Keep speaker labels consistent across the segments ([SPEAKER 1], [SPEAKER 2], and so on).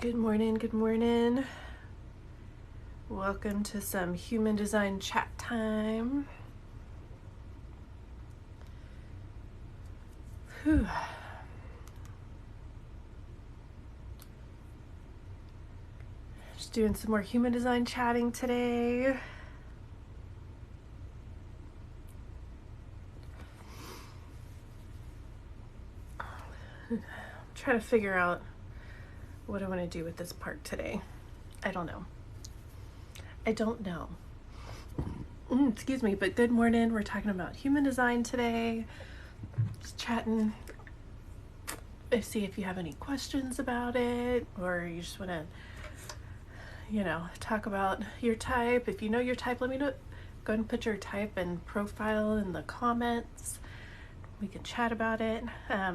[SPEAKER 1] Good morning, good morning. Welcome to some human design chat time. Whew. Just doing some more human design chatting today. I'm trying to figure out what I want to do with this part today. I don't know. Excuse me, but good morning. We're talking about human design today. Just chatting. I see if you have any questions about it, or you just want to, talk about your type. If you know your type, let me know. Go ahead and put your type and profile in the comments. We can chat about it. Let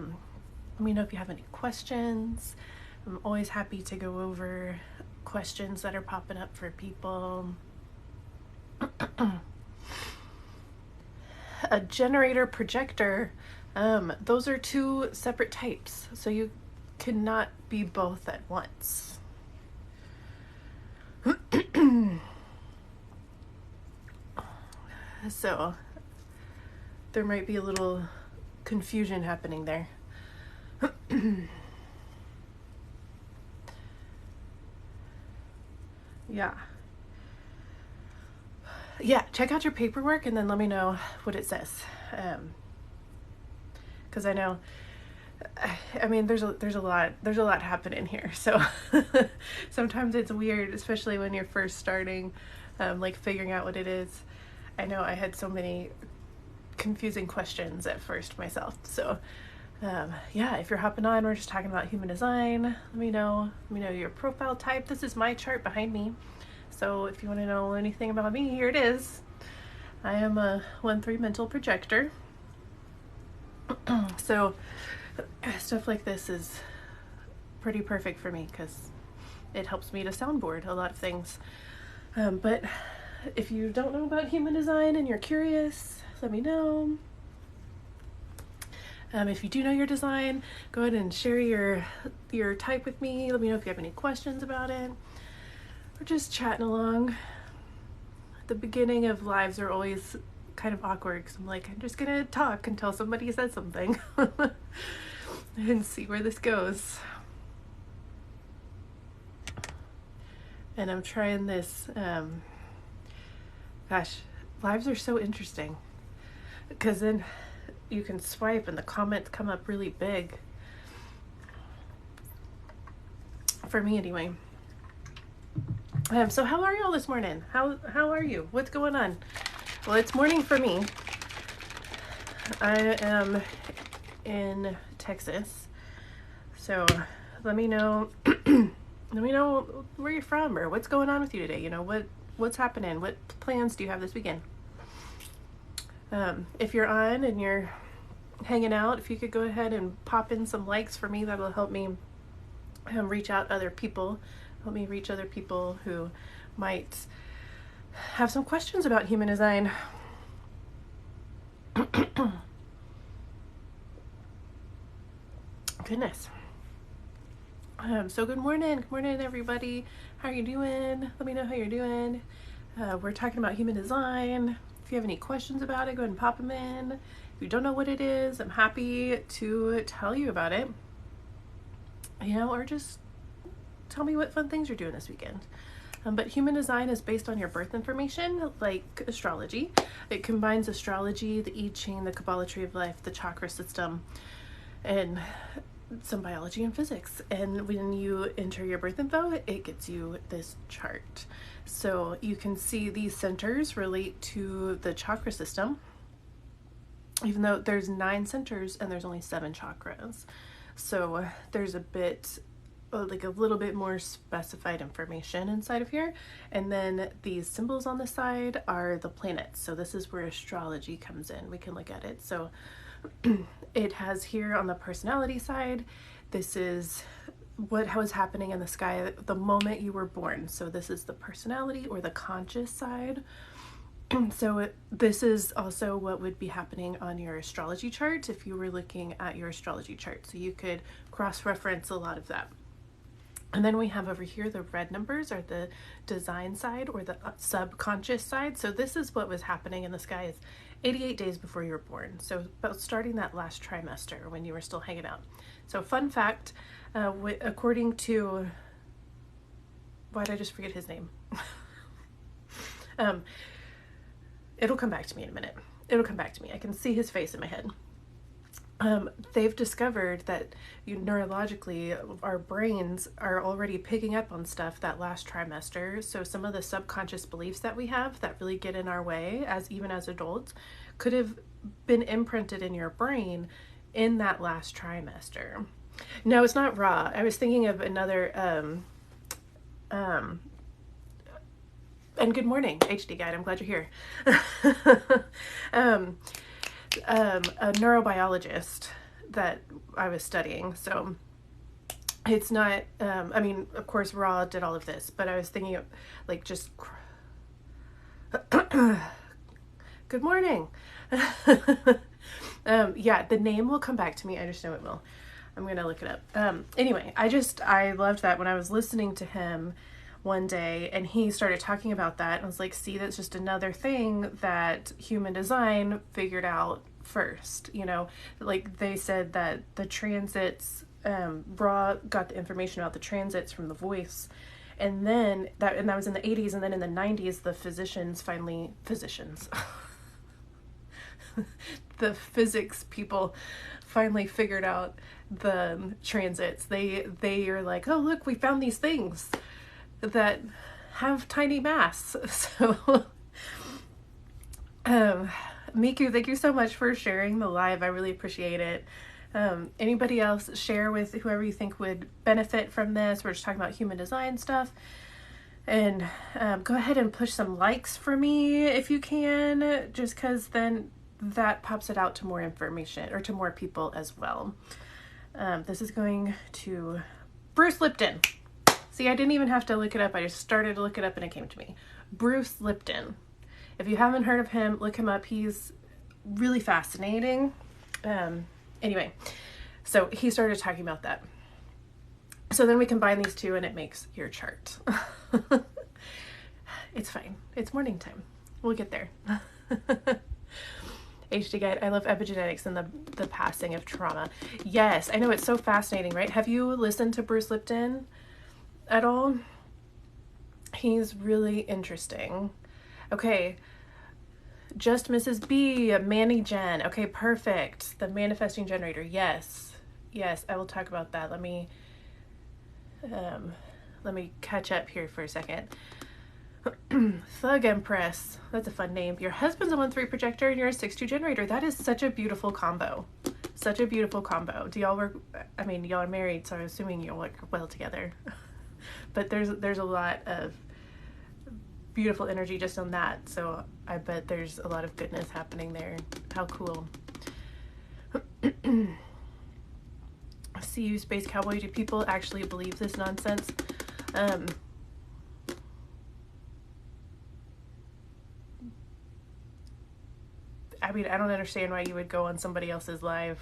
[SPEAKER 1] me know if you have any questions. I'm always happy to go over questions that are popping up for people. A generator projector, those are two separate types, so you cannot be both at once. So there might be a little confusion happening there. Yeah, check out your paperwork and then let me know what it says. Because I know, there's a lot happening here. So sometimes it's weird, especially when you're first starting, like figuring out what it is. I know I had so many confusing questions at first myself. So if you're hopping on, we're just talking about human design. Let me know your profile type. This is my chart behind me. So if you want to know anything about me, here it is. I am a 1-3 mental projector. So stuff like this is pretty perfect for me because it helps me to soundboard a lot of things. But if you don't know about human design and you're curious, let me know. If you do know your design, go ahead and share your type with me. Let me know if you have any questions about it. We're just chatting along. The beginning of lives are always kind of awkward because I'm just gonna talk until somebody says something and see where this goes. And I'm trying this. Lives are so interesting because then you can swipe and the comments come up really big. For me anyway. So how are y'all this morning? How are you? What's going on? Well, it's morning for me. I am in Texas. So let me know where you're from or what's going on with you today. What's happening? What plans do you have this weekend? If you're on and you're hanging out, if you could go ahead and pop in some likes for me, that'll help me reach other people who might have some questions about human design. Goodness. So good morning everybody. How are you doing? Let me know how you're doing. We're talking about human design. If you have any questions about it, go ahead and pop them in. If you don't know what it is, I'm happy to tell you about it. Or just tell me what fun things you're doing this weekend. But human design is based on your birth information, like astrology. It combines astrology, the I Ching, the Kabbalah tree of life, the chakra system, and some biology and physics. And when you enter your birth info, it gets you this chart. So you can see these centers relate to the chakra system, even though there's 9 centers and there's only 7 chakras. So there's a little bit more specified information inside of here. And then these symbols on the side are the planets. So this is where astrology comes in. We can look at it. So it has here on the personality side, this is what was happening in the sky the moment you were born. So this is the personality or the conscious side. So this is also what would be happening on your astrology chart if you were looking at your astrology chart. So you could cross-reference a lot of that. And then we have over here the red numbers are the design side or the subconscious side. So this is what was happening in the skies 88 days before you were born. So about starting that last trimester when you were still hanging out. So fun fact, according to, why did I just forget his name? It'll come back to me in a minute. It'll come back to me. I can see his face in my head. They've discovered that neurologically our brains are already picking up on stuff that last trimester. So some of the subconscious beliefs that we have that really get in our way even as adults could have been imprinted in your brain in that last trimester. No, it's not raw. I was thinking of another and good morning, HD Guide. I'm glad you're here. A neurobiologist that I was studying. So it's not, I mean, of course, Ra did all of this, but I was thinking of like just, good morning. Yeah, the name will come back to me. I just know it will. I'm going to look it up. Anyway, I loved that when I was listening to him one day and he started talking about that. And I was like, see, that's just another thing that human design figured out first. You know, like they said that the transits, Ra got the information about the transits from the voice. And then that was in the 80s. And then in the 90s, the physicians, the physics people finally figured out the transits. They are like, oh, look, we found these things that have tiny mass. So, Miku, thank you so much for sharing the live. I really appreciate it. Anybody else share with whoever you think would benefit from this? We're just talking about human design stuff. And go ahead and push some likes for me if you can, just because then that pops it out to more information or to more people as well. This is going to Bruce Lipton. See, I didn't even have to look it up. I just started to look it up and it came to me. Bruce Lipton. If you haven't heard of him, look him up. He's really fascinating. Anyway, so he started talking about that. So then we combine these two and it makes your chart. It's fine. It's morning time. We'll get there. HD Guide, I love epigenetics and the passing of trauma. Yes, I know, it's so fascinating, right? Have you listened to Bruce Lipton at all? He's really interesting. Okay, just Mrs. B, Manny Jen. Okay, perfect. The manifesting generator. Yes, I will talk about that. Let me catch up here for a second. Thug Empress. That's a fun name. Your husband's a 1-3 projector and you're a 6-2 generator. That is such a beautiful combo. Such a beautiful combo. Do y'all work? I mean, y'all are married, so I'm assuming you'll work well together. But there's a lot of beautiful energy just on that. So I bet there's a lot of goodness happening there. How cool. See you, Space Cowboy. Do people actually believe this nonsense? I mean, I don't understand why you would go on somebody else's live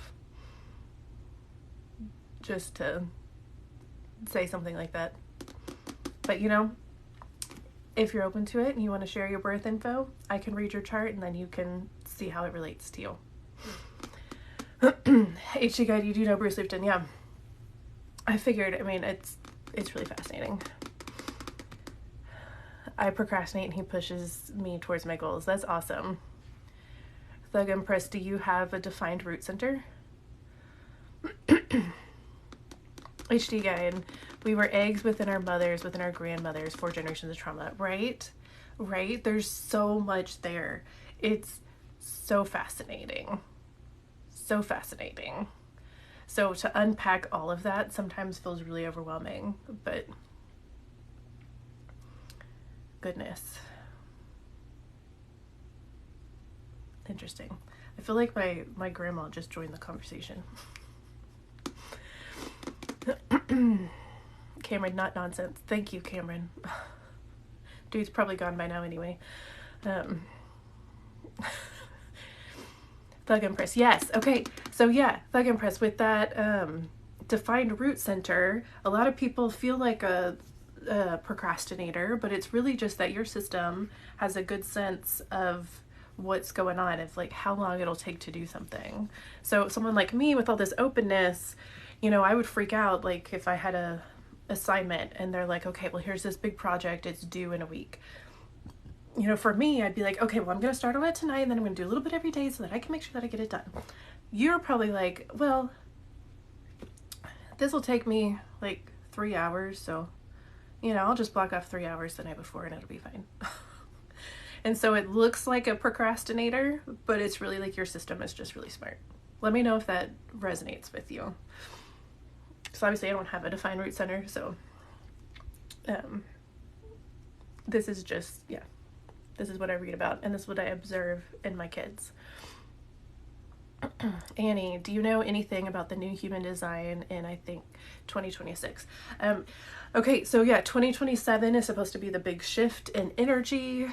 [SPEAKER 1] just to say something like that. But you know, if you're open to it and you want to share your birth info, I can read your chart and then you can see how it relates to you. HG Guide, you do know Bruce Lipton. Yeah, I figured. I mean, it's really fascinating. I procrastinate and he pushes me towards my goals. That's awesome. Thug Empress, do you have a defined root center? HD Guide, we were eggs within our mothers, within our grandmothers, 4 generations of trauma. Right? There's so much there. It's so fascinating. So fascinating. So to unpack all of that sometimes feels really overwhelming, but goodness. Interesting. I feel like my grandma just joined the conversation. Cameron, not nonsense. Thank you, Cameron. Dude's probably gone by now anyway. Thug Empress. Yes. Okay. So yeah, Thug Empress with that defined root center, a lot of people feel like a procrastinator, but it's really just that your system has a good sense of what's going on, of like how long it'll take to do something. So someone like me with all this openness, I would freak out like if I had a assignment and they're like, okay, well, here's this big project, it's due in a week. For me, I'd be like, okay, well, I'm going to start on it tonight, and then I'm going to do a little bit every day so that I can make sure that I get it done. You're probably like, well, this will take me like 3 hours, so, I'll just block off 3 hours the night before and it'll be fine. And so it looks like a procrastinator, but it's really like your system is just really smart. Let me know if that resonates with you. So obviously I don't have a defined root center, so this is just, this is what I read about, and this is what I observe in my kids. Annie, do you know anything about the new human design in, I think, 2026? Okay, so 2027 is supposed to be the big shift in energy.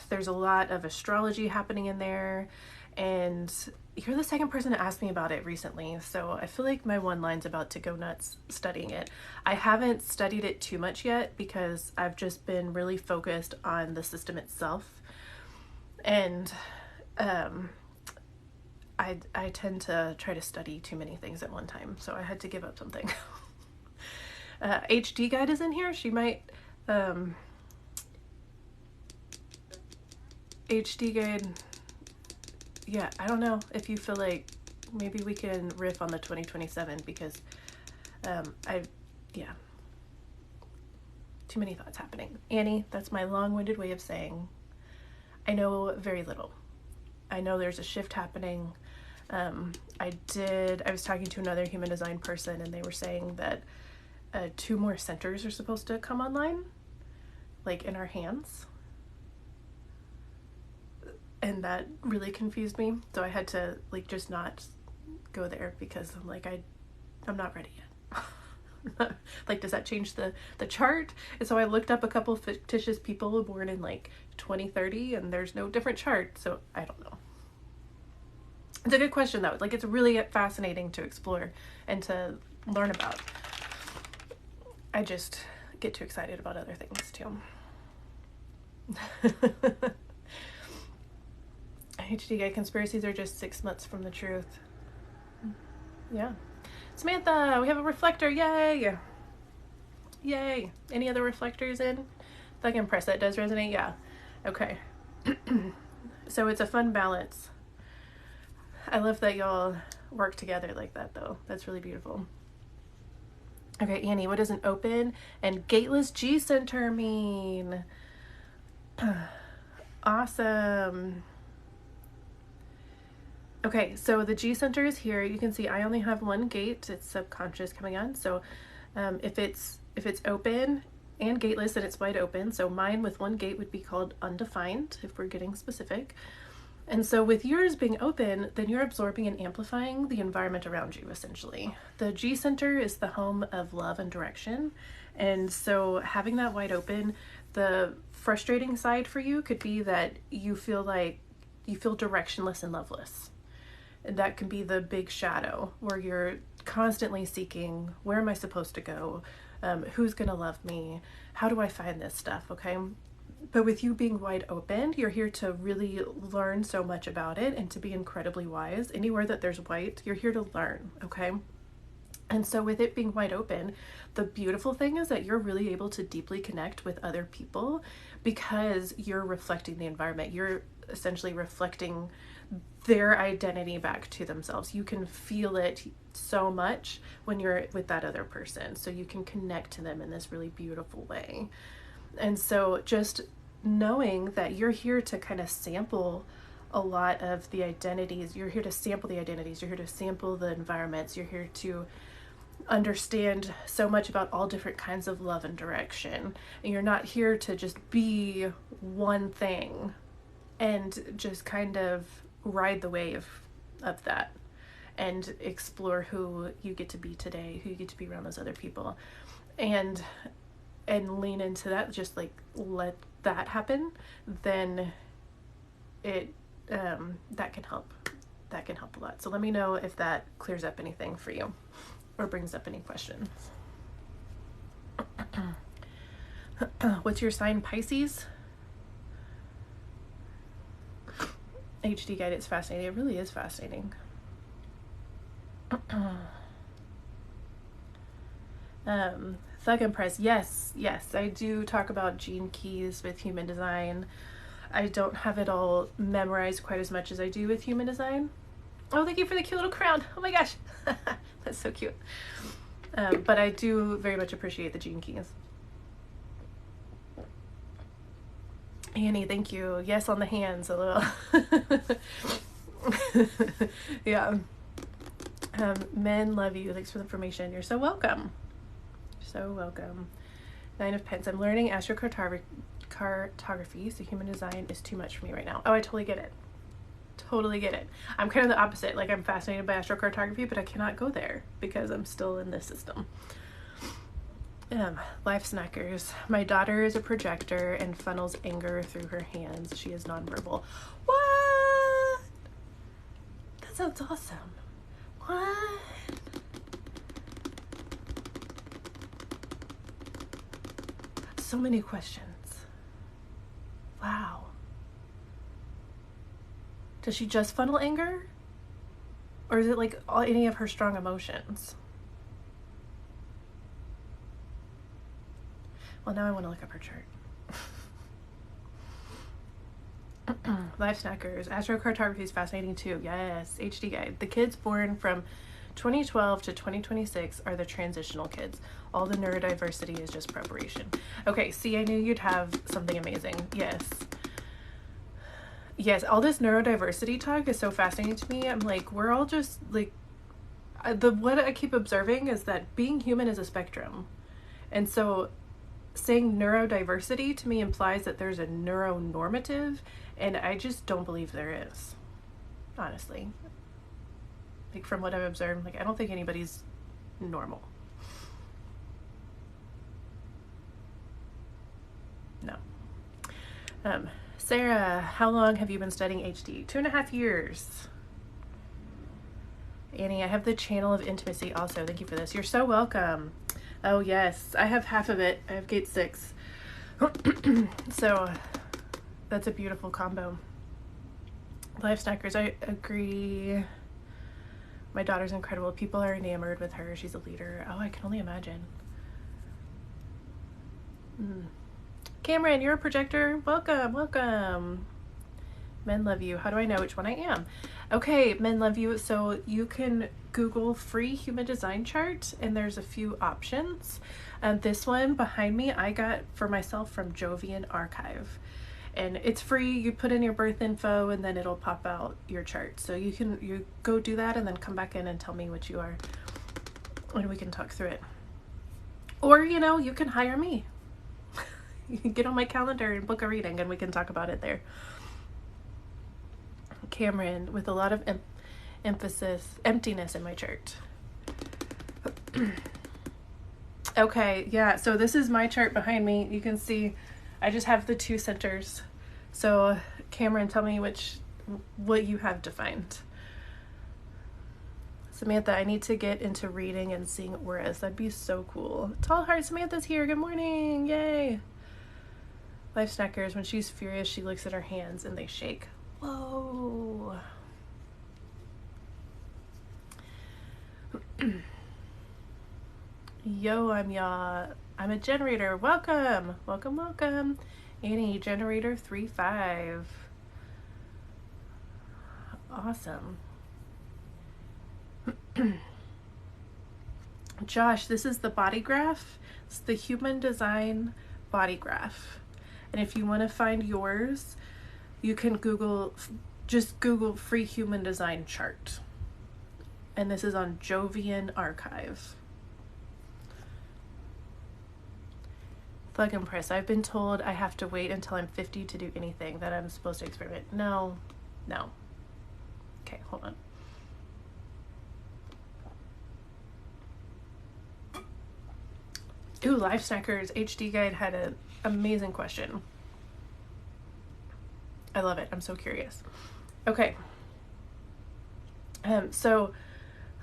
[SPEAKER 1] There's a lot of astrology happening in there, and you're the second person to ask me about it recently, so I feel like my one line's about to go nuts studying it. I haven't studied it too much yet because I've just been really focused on the system itself, and I tend to try to study too many things at one time, so I had to give up something. HD Guide is in here. She might, HD Guide, I don't know if you feel like maybe we can riff on the 2027 because, too many thoughts happening. Annie, that's my long-winded way of saying I know very little. I know there's a shift happening. I was talking to another human design person, and they were saying that 2 more centers are supposed to come online, like in our hands. And that really confused me. So I had to like just not go there because I'm like, I'm not ready yet. Like, does that change the chart? And so I looked up a couple fictitious people born in like 2030, and there's no different chart. So I don't know. It's a good question though. Like, it's really fascinating to explore and to learn about. I just get too excited about other things too. HD Guy, conspiracies are just 6 months from the truth. Yeah. Samantha, we have a reflector. Yay. Yay. Any other reflectors in? If I can press that, does resonate? Yeah. Okay. So it's a fun balance. I love that y'all work together like that though. That's really beautiful. Okay, Annie, what does an open and gateless G center mean? Awesome. Okay, so the G center is here. You can see I only have one gate. It's subconscious coming on. So if it's open and gateless, then it's wide open. So mine with one gate would be called undefined if we're getting specific. And so with yours being open, then you're absorbing and amplifying the environment around you, essentially. The G center is the home of love and direction. And so having that wide open, the frustrating side for you could be that you feel directionless and loveless. And that can be the big shadow where you're constantly seeking, where am I supposed to go? Who's going to love me? How do I find this stuff? Okay. But with you being wide open, you're here to really learn so much about it and to be incredibly wise. Anywhere that there's white, you're here to learn, okay? And so with it being wide open, the beautiful thing is that you're really able to deeply connect with other people because you're reflecting the environment. You're essentially reflecting their identity back to themselves. You can feel it so much when you're with that other person. So you can connect to them in this really beautiful way. And so just knowing that you're here to kind of sample a lot of the identities, you're here to sample the identities, you're here to sample the environments, you're here to understand so much about all different kinds of love and direction. And you're not here to just be one thing and just kind of ride the wave of that and explore who you get to be today, who you get to be around those other people. And lean into that, just like let that happen, then it that can help a lot. So let me know if that clears up anything for you. or brings up any questions. What's your sign? Pisces? HD guide, it's fascinating. It really is fascinating. Thug and Press. Yes, I do talk about gene keys with human design. I don't have it all memorized quite as much as I do with human design. Oh, thank you for the cute little crown. Oh my gosh. That's so cute. But I do very much appreciate the gene keys. Annie, thank you. Yes, on the hands a little. Yeah. Men love you. Thanks for the information. You're so welcome. So welcome. 9 of Pence. I'm learning astrocartography, so human design is too much for me right now. Oh, I totally get it. Totally get it. I'm kind of the opposite. Like, I'm fascinated by astrocartography, but I cannot go there because I'm still in this system. Life snackers. My daughter is a projector and funnels anger through her hands. She is nonverbal. What? That sounds awesome. What? So many questions. Wow. Does she just funnel anger? Or is it like any of her strong emotions? Well, now I want to look up her chart. Life snackers. Astrocartography is fascinating too. Yes. HD guide. The kids born from 2012 to 2026 are the transitional kids. All the neurodiversity is just preparation. Okay, see, I knew you'd have something amazing. Yes. Yes, all this neurodiversity talk is so fascinating to me. I'm like, we're all just like, what I keep observing is that being human is a spectrum. And so saying neurodiversity to me implies that there's a neuronormative, and I just don't believe there is, honestly. Like, from what I've observed, like, I don't think anybody's normal. No. Sarah, how long have you been studying HD? 2.5 years. Annie, I have the channel of intimacy also. Thank you for this. You're so welcome. Oh yes, I have half of it. I have gate 6. So that's a beautiful combo. Life snackers, I agree. My daughter's incredible. People are enamored with her. She's a leader. Oh, I can only imagine. Cameron, you're a projector. Welcome, welcome. Men love you. How do I know which one I am? Okay, men love you. So you can Google free human design chart, and there's a few options. This one behind me, I got for myself from Jovian Archive. And it's free. You put in your birth info and then it'll pop out your chart. So you go do that and then come back in and tell me what you are, and we can talk through it. Or, you can hire me. You can get on my calendar and book a reading and we can talk about it there. Cameron, with a lot of emptiness in my chart. Okay, yeah, so this is my chart behind me. You can see I just have the 2 centers. So Cameron, tell me what you have defined. Samantha, I need to get into reading and seeing auras. That'd be so cool. Tall Heart, Samantha's here. Good morning. Yay. Life snackers, when she's furious, she looks at her hands and they shake. Whoa. Yo, I'm a generator. Welcome. Welcome, welcome. Annie, generator 3-5. Awesome. Josh, this is the body graph. It's the human design body graph. And if you want to find yours, you can just Google free human design chart. And this is on Jovian Archive. Plug and press. I've been told I have to wait until I'm 50 to do anything, that I'm supposed to experiment. No. Okay, hold on. Ooh, Life Snackers HD Guide had an amazing question. I love it. I'm so curious. Okay. So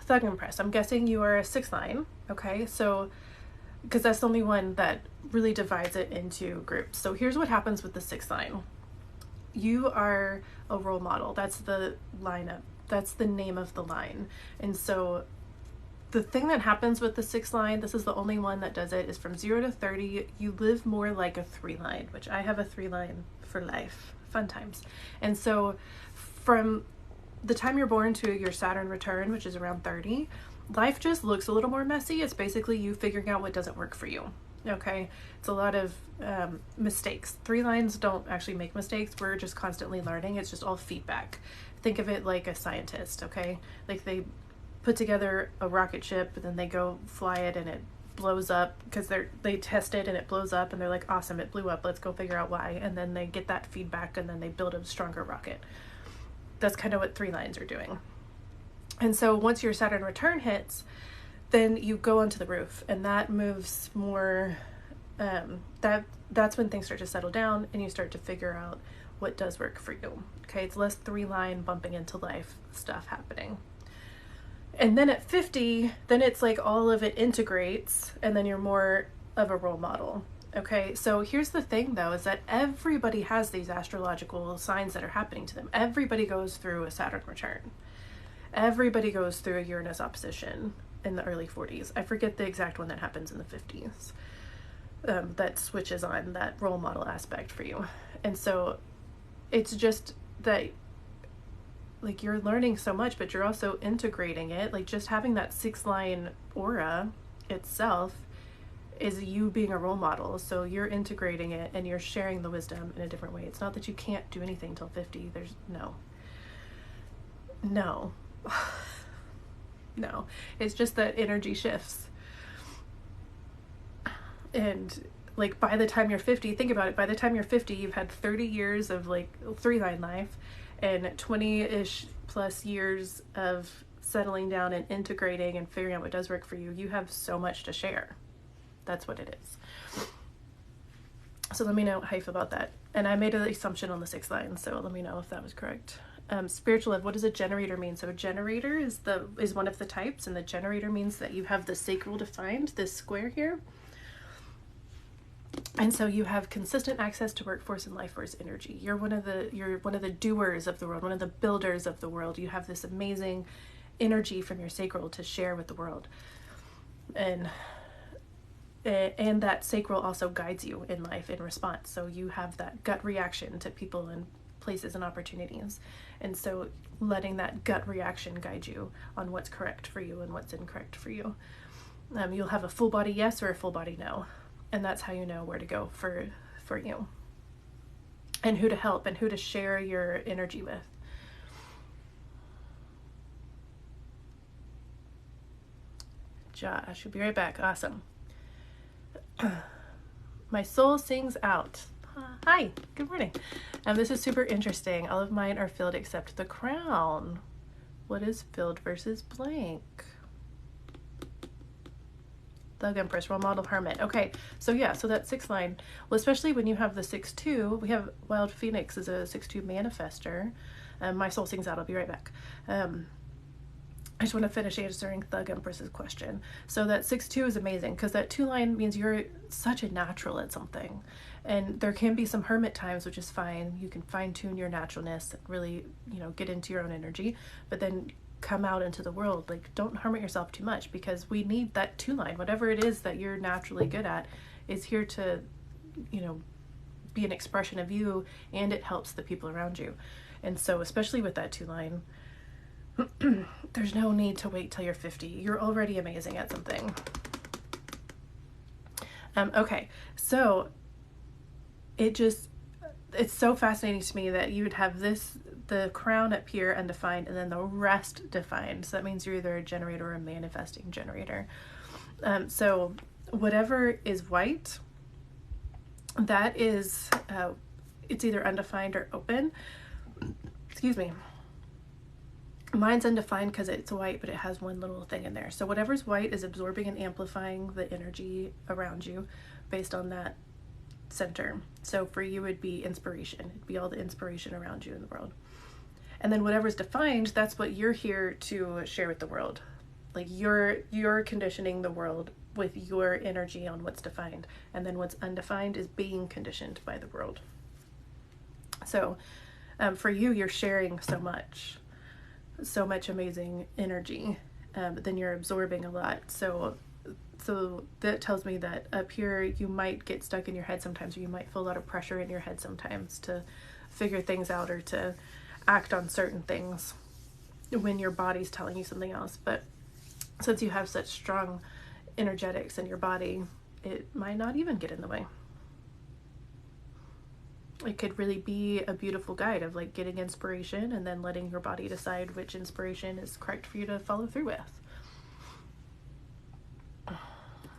[SPEAKER 1] Thug Empress. I'm guessing you are a 6 line. Okay, so because that's the only one that really divides it into groups. So here's what happens with the 6 line. You are a role model. That's the lineup. That's the name of the line. And so the thing that happens with the 6 line, this is the only one that does it, is from 0 to 30, you live more like a 3 line, which I have a 3 line for life. Fun times. And so from the time you're born to your Saturn return, which is around 30, life just looks a little more messy. It's basically you figuring out what doesn't work for you. Okay, it's a lot of mistakes. 3 lines don't actually make mistakes. We're just constantly learning. It's just all feedback. Think of it like a scientist, okay? Like they put together a rocket ship and then they go fly it and it blows up because they test it and it blows up and they're like, awesome, it blew up. Let's go figure out why. And then they get that feedback and then they build a stronger rocket. That's kind of what 3 lines are doing. And so once your Saturn return hits, then you go onto the roof and that moves more, that's when things start to settle down and you start to figure out what does work for you. Okay, it's less 3 line bumping into life stuff happening. And then at 50, then it's like all of it integrates and then you're more of a role model. Okay, so here's the thing though, is that everybody has these astrological signs that are happening to them. Everybody goes through a Saturn return. Everybody goes through a Uranus opposition in the early 40s. I forget the exact one that happens in the 50s. That switches on that role model aspect for you. And so it's just that like you're learning so much, but you're also integrating it. Like just having that 6 line aura itself is you being a role model. So you're integrating it and you're sharing the wisdom in a different way. It's not that you can't do anything till 50. There's no. No. It's just that energy shifts. And like by the time you're 50, think about it, by the time you're 50, you've had 30 years of like 3 line life and 20-ish plus years of settling down and integrating and figuring out what does work for you. You have so much to share. That's what it is. So let me know how you feel about that. And I made an assumption on the 6 line, so let me know if that was correct. Spiritual love, what does a generator mean? So a generator is one of the types, and the generator means that you have the sacral defined, this square here. And so you have consistent access to workforce and life force energy. You're one of the doers of the world, one of the builders of the world. You have this amazing energy from your sacral to share with the world. And that sacral also guides you in life in response. So you have that gut reaction to people and places and opportunities. And so letting that gut reaction guide you on what's correct for you and what's incorrect for you. You'll have a full body yes or a full body no. And that's how you know where to go for you. And who to help and who to share your energy with. Josh, you'll be right back. Awesome. My soul sings out. Hi, good morning. This is super interesting. All of mine are filled except the crown. What is filled versus blank? Thug Empress, role model, hermit. Okay, so yeah, so that 6 line, well, especially when you have the 6-2, we have Wild Phoenix is a 6-2 manifester. My soul sings out. I'll be right back. I just want to finish answering Thug Empress's question. So that 6-2 is amazing because that 2 line means you're such a natural at something. And there can be some hermit times, which is fine. You can fine tune your naturalness, really, get into your own energy, but then come out into the world. Like, don't hermit yourself too much because we need that 2 line. Whatever it is that you're naturally good at is here to, be an expression of you, and it helps the people around you. And so, especially with that 2 line, there's no need to wait till you're 50. You're already amazing at something. Okay, so it's so fascinating to me that you would have the crown up here undefined and then the rest defined. So that means you're either a generator or a manifesting generator. So whatever is white, that is, it's either undefined or open. Excuse me. Mine's undefined because it's white, but it has one little thing in there. So whatever's white is absorbing and amplifying the energy around you based on that center. So for you, it'd be inspiration. It'd be all the inspiration around you in the world. And then whatever's defined, that's what you're here to share with the world. Like you're conditioning the world with your energy on what's defined, and then what's undefined is being conditioned by the world. So for you, you're sharing so much amazing energy, but then you're absorbing a lot. So that tells me that up here you might get stuck in your head sometimes, or you might feel a lot of pressure in your head sometimes to figure things out or to act on certain things when your body's telling you something else. But since you have such strong energetics in your body, it might not even get in the way. It could really be a beautiful guide of like getting inspiration and then letting your body decide which inspiration is correct for you to follow through with.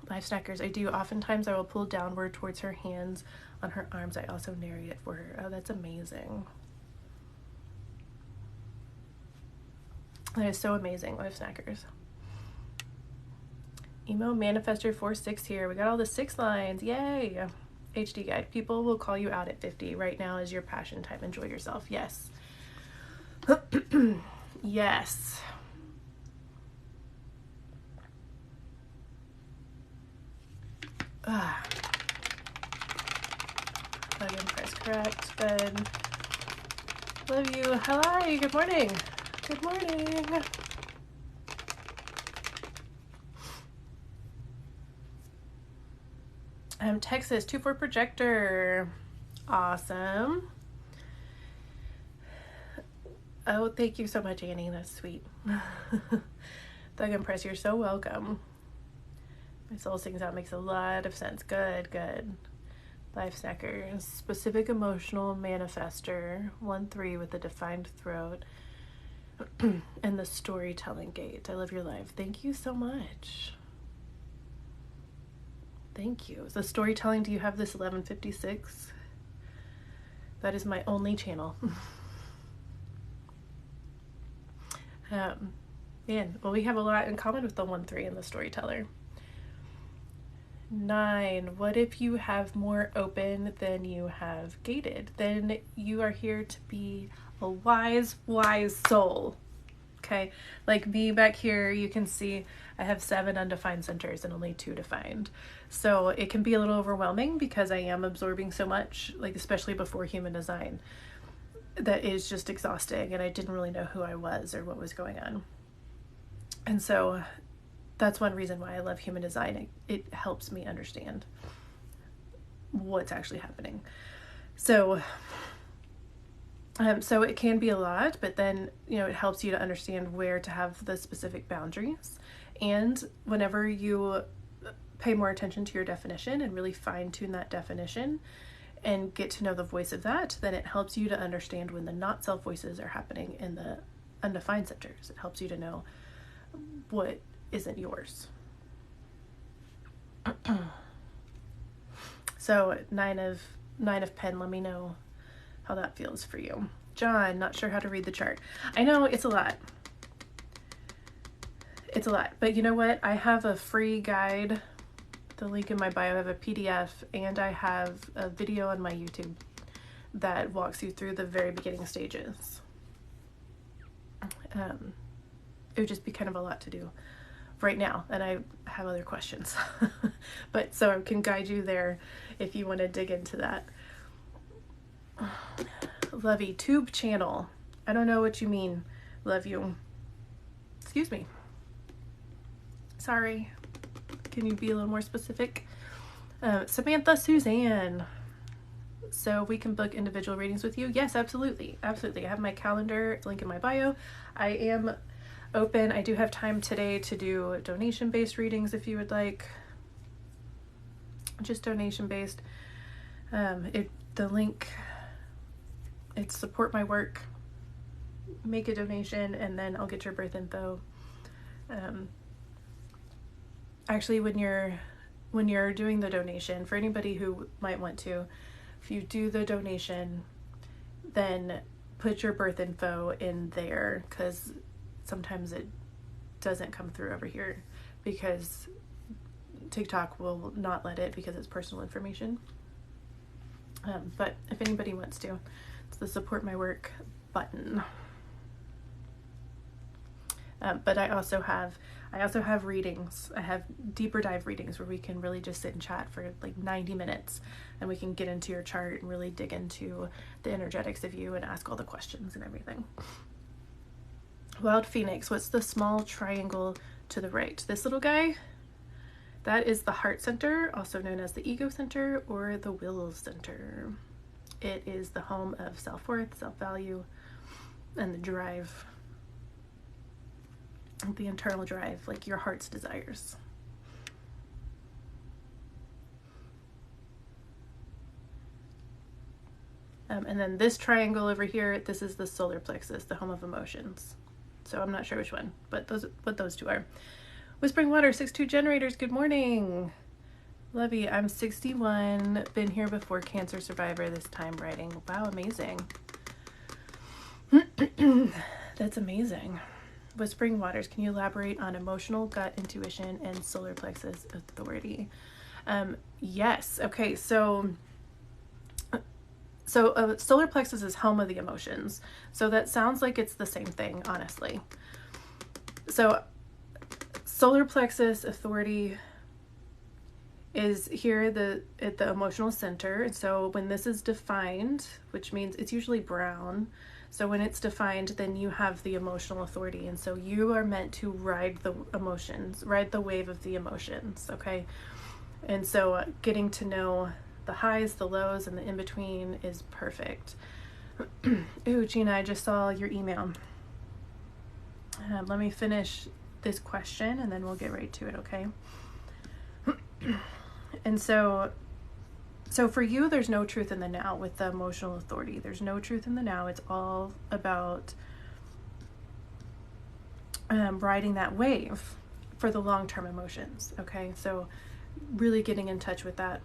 [SPEAKER 1] Life Snackers, I do. Oftentimes I will pull downward towards her hands on her arms. I also narrate it for her. Oh, that's amazing. That is so amazing, Life Snackers. Emo Manifestor 46 here. We got all the 6 lines. Yay! HD guide. People will call you out at 50. Right now is your passion time. Enjoy yourself. Yes. Yes. Plug in, press correct. Good. Love you. Hi. Good morning. Good morning. Texas 2-4 projector. Awesome. Oh, thank you so much, Annie. That's sweet. Thug and Press, you're so welcome. My soul sings out, makes a lot of sense. Good, good. Life Snackers, specific emotional manifester, 1-3 with a defined throat, and the storytelling gate. I love your life. Thank you so much. Thank you. The storytelling, do you have this 1156? That is my only channel. Man, well, we have a lot in common with the 1-3 and the storyteller. 9, what if you have more open than you have gated? Then you are here to be a wise soul. Okay, like me back here, you can see I have 7 undefined centers and only 2 defined. So it can be a little overwhelming because I am absorbing so much, like especially before human design, that is just exhausting, and I didn't really know who I was or what was going on. And so that's one reason why I love human design. It helps me understand what's actually happening. So it can be a lot, but then, you know, it helps you to understand where to have the specific boundaries. And whenever you pay more attention to your definition and really fine tune that definition and get to know the voice of that, then it helps you to understand when the not self voices are happening in the undefined centers. It helps you to know what isn't yours. So 9 of pen, let me know how that feels for you. John, not sure how to read the chart. I know it's a lot. It's a lot, but you know what? I have a free guide, the link in my bio. I have a PDF, and I have a video on my YouTube that walks you through the very beginning stages. It would just be kind of a lot to do right now, and I have other questions. But so I can guide you there if you want to dig into that. Lovey, tube channel. I don't know what you mean. Love you. Excuse me. Sorry. Can you be a little more specific? Samantha Suzanne. So we can book individual readings with you? Yes, absolutely. Absolutely. I have my calendar link in my bio. I am open. I do have time today to do donation-based readings if you would like. Just donation-based. The link, it's support my work, make a donation, and then I'll get your birth info. Actually, when you're doing the donation, for anybody who might want to, if you do the donation, then put your birth info in there, because sometimes it doesn't come through over here because TikTok will not let it because it's personal information. But if anybody wants to, it's the support my work button. But I also have readings. I have deeper dive readings where we can really just sit and chat for like 90 minutes, and we can get into your chart and really dig into the energetics of you and ask all the questions and everything. Wild Phoenix, what's the small triangle to the right? This little guy? That is the heart center, also known as the ego center or the will center. It is the home of self-worth, self-value, and the drive, the internal drive, like your heart's desires. And then this triangle over here, this is the solar plexus, the home of emotions. So I'm not sure which one, but those two are. Whispering Water, 6'2" generators, good morning. Lovey, I'm 61, been here before, cancer survivor, this time writing. Wow, amazing. That's amazing. Whispering Waters, can you elaborate on emotional, gut, intuition, and solar plexus authority? Yes. Okay, so solar plexus is home of the emotions. So that sounds like it's the same thing, honestly. So solar plexus authority is here at the emotional center. And so when this is defined, which means it's usually brown, so when it's defined, then you have the emotional authority. And so you are meant to ride the emotions, ride the wave of the emotions, okay? And so getting to know the highs, the lows, and the in-between is perfect. Ooh, Gina, I just saw your email. Let me finish this question and then we'll get right to it, okay? And so for you, there's no truth in the now with the emotional authority. There's no truth in the now. It's all about riding that wave for the long-term emotions, okay? So really getting in touch with that.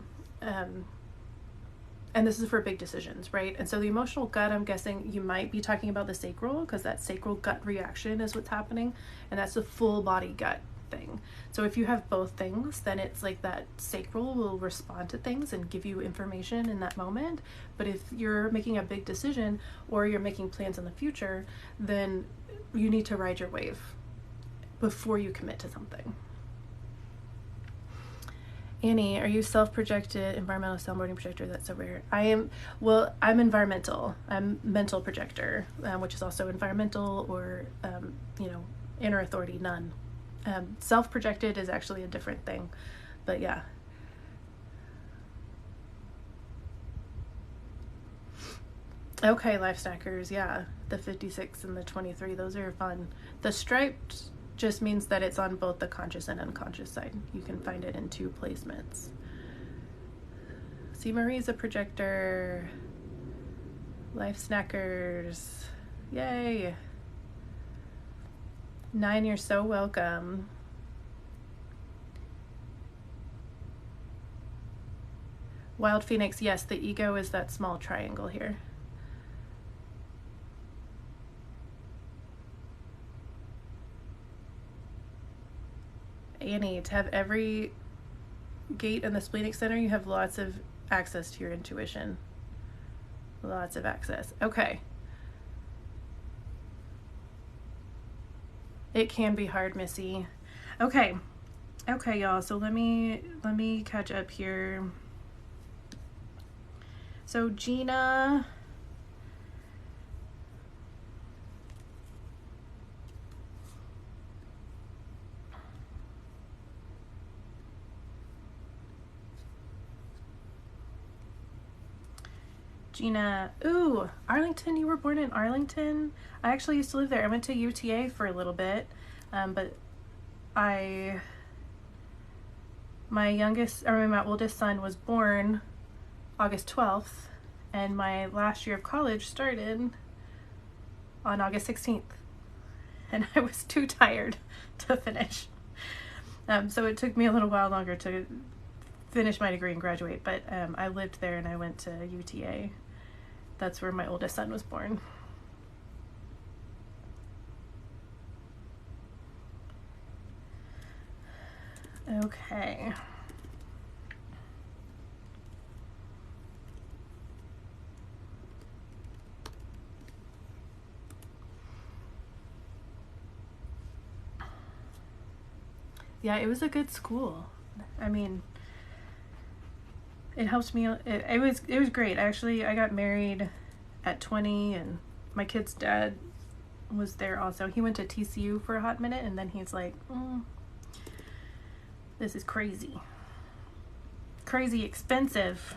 [SPEAKER 1] And this is for big decisions, right? And so the emotional gut, I'm guessing you might be talking about the sacral, because that sacral gut reaction is what's happening. And that's the full body gut thing. So if you have both things, then it's like that sacral will respond to things and give you information in that moment. But if you're making a big decision or you're making plans in the future, then you need to ride your wave before you commit to something. Annie, are you self-projected environmental soundboarding projector? That's so rare. I'm environmental. I'm mental projector, which is also environmental or, inner authority, none. Self-projected is actually a different thing, but yeah. Okay, Life Snackers, yeah. The 56 and the 23, those are fun. The striped just means that it's on both the conscious and unconscious side. You can find it in 2 placements. See, Marie's a projector. Life Snackers, yay. 9, you're so welcome. Wild Phoenix, yes, the ego is that small triangle here. Annie, to have every gate in the splenic center, you have lots of access to your intuition. Lots of access. Okay. It can be hard, Missy. Okay, y'all. So let me catch up here. So Gina. Ooh, Arlington, you were born in Arlington? I actually used to live there. I went to UTA for a little bit, but my oldest son was born August 12th, and my last year of college started on August 16th, and I was too tired to finish. So it took me a little while longer to finish my degree and graduate, but I lived there and I went to UTA. That's where my oldest son was born. Okay. Yeah, it was a good school. I mean, it helped me. It was great. Actually, I got married at 20, and my kid's dad was there also. He went to TCU for a hot minute, and then he's like, this is crazy. Crazy expensive.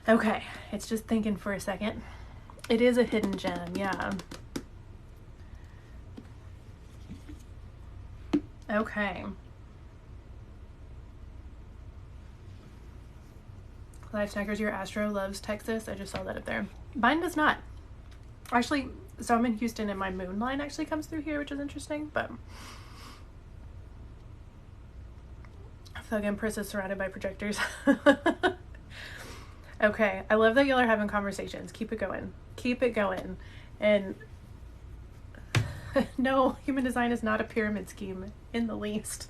[SPEAKER 1] Okay, it's just thinking for a second. It is a hidden gem, yeah. Okay. Life Snackers, your Astro loves Texas. I just saw that up there. Mine does not. Actually, so I'm in Houston and my moon line actually comes through here, which is interesting, but Thug Empress is surrounded by projectors. Okay, I love that y'all are having conversations. Keep it going. Keep it going. And no, human design is not a pyramid scheme in the least.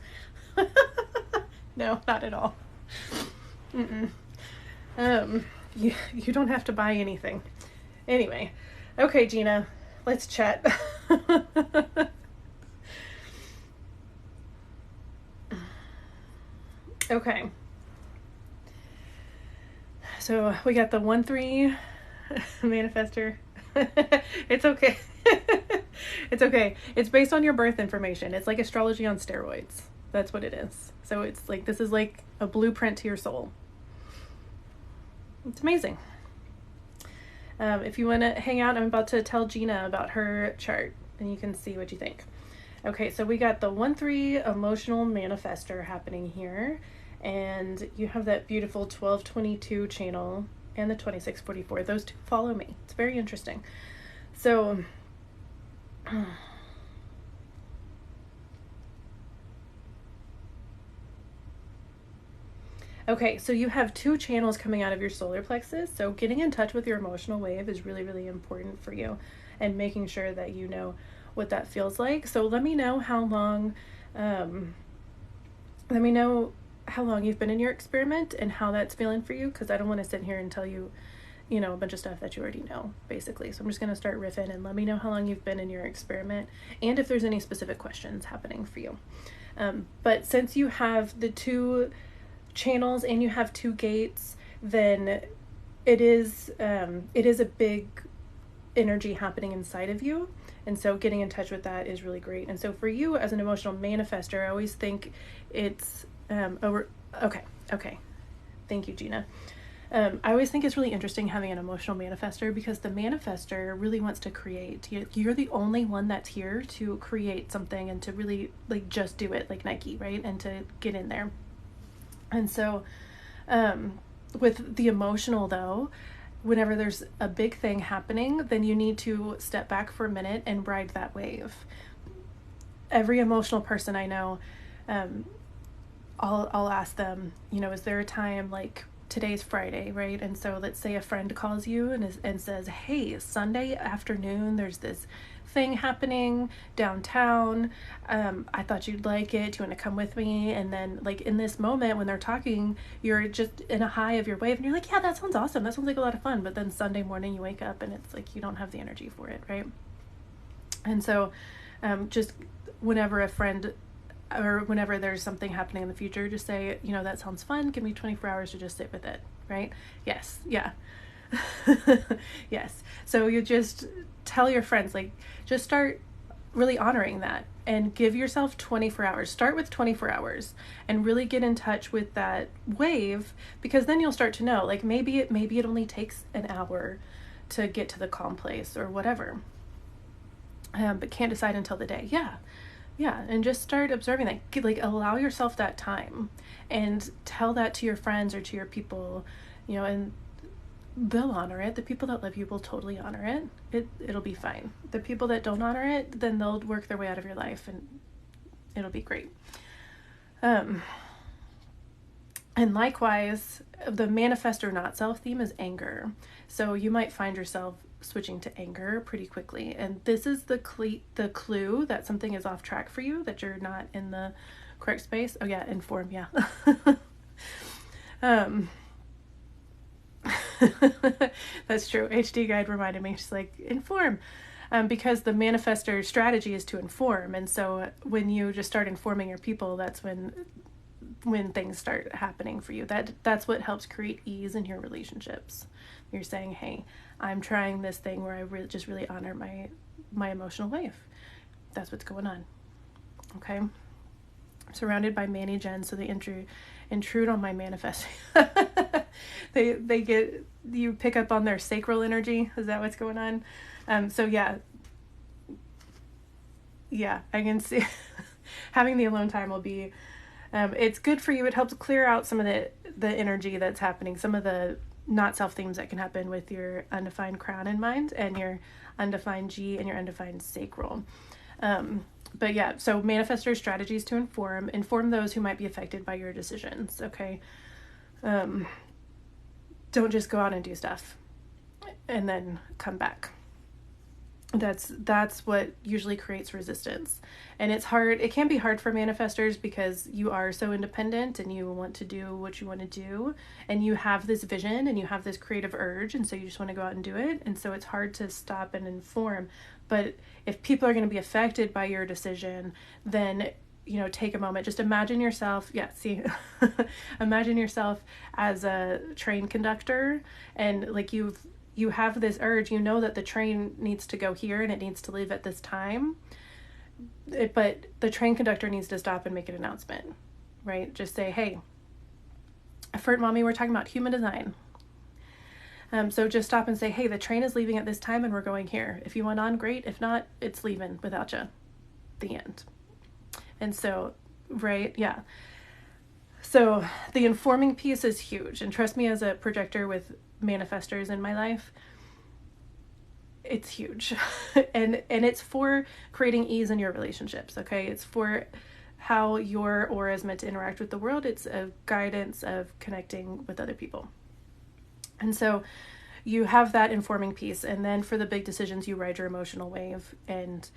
[SPEAKER 1] No, not at all. You don't have to buy anything. Anyway, okay, Gina, let's chat. Okay. So we got the 1-3 manifester. It's okay. It's okay. It's based on your birth information. It's like astrology on steroids. That's what it is. So it's like, this is like a blueprint to your soul. It's amazing. If you want to hang out, I'm about to tell Gina about her chart and you can see what you think. Okay, so we got the 1-3 emotional manifester happening here. And you have that beautiful 1222 channel and the 2644. Those two follow me. It's very interesting. So, okay, so you have two channels coming out of your solar plexus. So getting in touch with your emotional wave is really, really important for you, and making sure that you know what that feels like. So let me know how long, you've been in your experiment and how that's feeling for you, because I don't want to sit here and tell you, a bunch of stuff that you already know, basically. So I'm just going to start riffing, and let me know how long you've been in your experiment and if there's any specific questions happening for you. But since you have the two channels and you have two gates, then it is a big energy happening inside of you. And so getting in touch with that is really great. And so for you as an emotional manifester, I always think it's okay. Thank you, Gina. I always think it's really interesting having an emotional manifester, because the manifester really wants to create. You're the only one that's here to create something and to really just do it, like Nike, right? And to get in there. And so with the emotional though, whenever there's a big thing happening, then you need to step back for a minute and ride that wave. Every emotional person I know, I'll ask them, is there a time, like today's Friday, right? And so let's say a friend calls you and says, hey, Sunday afternoon, there's this thing happening downtown. I thought you'd like it. Do you want to come with me? And then in this moment when they're talking, you're just in a high of your wave and you're like, yeah, that sounds awesome. That sounds like a lot of fun. But then Sunday morning you wake up and it's like, you don't have the energy for it, right? And so just whenever a friend, or whenever there's something happening in the future, just say, that sounds fun. Give me 24 hours to just sit with it, right? Yes. Yeah. Yes. So you just tell your friends, just start really honoring that and give yourself 24 hours. Start with 24 hours and really get in touch with that wave, because then you'll start to know, maybe it only takes an hour to get to the calm place or whatever. But can't decide until the day. Yeah, and just start observing that. Allow yourself that time and tell that to your friends or to your people, and they'll honor it. The people that love you will totally honor it. It'll be fine. The people that don't honor it, then they'll work their way out of your life and it'll be great. And likewise, the manifest or not self theme is anger. So you might find yourself switching to anger pretty quickly. And this is the clue that something is off track for you, that you're not in the correct space. Oh yeah, inform, yeah. That's true. HD Guide reminded me, she's like, inform. Because the manifestor strategy is to inform. And so when you just start informing your people, that's when things start happening for you. That's what helps create ease in your relationships. You're saying, hey, I'm trying this thing where I just really honor my emotional wave. That's what's going on. Okay. I'm surrounded by Manny Gen, so they intrude on my manifesting. they get, you pick up on their sacral energy. Is that what's going on? So yeah, I can see having the alone time will be, it's good for you. It helps clear out some of the energy that's happening, some of the not self themes that can happen with your undefined crown in mind and your undefined G and your undefined sacral. But yeah, so manifestor strategies to inform those who might be affected by your decisions. Okay. Don't just go out and do stuff and then come back. That's what usually creates resistance. And it's hard. It can be hard for manifestors because you are so independent and you want to do what you want to do and you have this vision and you have this creative urge. And so you just want to go out and do it. And so it's hard to stop and inform. But if people are going to be affected by your decision, then, take a moment. Just imagine yourself. Yeah, see, imagine yourself as a train conductor and like you have this urge, that the train needs to go here and it needs to leave at this time. But the train conductor needs to stop and make an announcement, right? Just say, hey, Fert Mommy, we're talking about human design. So just stop and say, hey, the train is leaving at this time and we're going here. If you want on, great. If not, it's leaving without you. The end. And so, right, yeah. So the informing piece is huge. And trust me, as a projector with manifestors in my life, it's huge. and it's for creating ease in your relationships. Okay. It's for how your aura is meant to interact with the world. It's a guidance of connecting with other people. And so you have that informing piece. And then for the big decisions, you ride your emotional wave and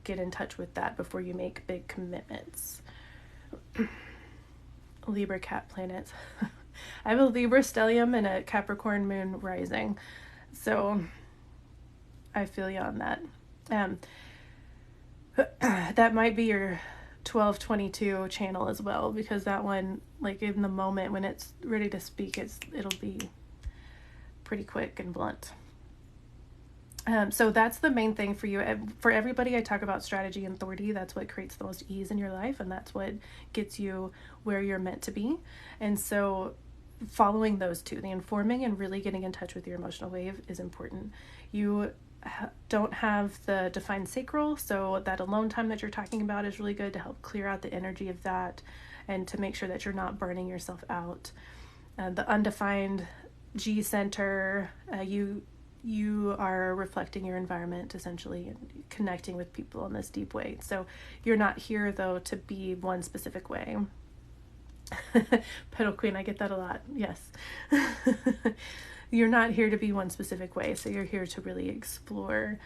[SPEAKER 1] get in touch with that before you make big commitments. Libra cat planets. I have a Libra stellium and a Capricorn moon rising. So I feel you on that. That might be your 1222 channel as well, because that one, like in the moment when it's ready to speak, it'll be pretty quick and blunt. So that's the main thing for you. For everybody, I talk about strategy and authority. That's what creates the most ease in your life, and that's what gets you where you're meant to be. And so following those two, the informing and really getting in touch with your emotional wave, is important. You don't have the defined sacral, so that alone time that you're talking about is really good to help clear out the energy of that and to make sure that you're not burning yourself out. The undefined G center, you are reflecting your environment essentially and connecting with people in this deep way. So you're not here though to be one specific way. Petal Queen, I get that a lot. Yes. You're not here to be one specific way. So you're here to really explore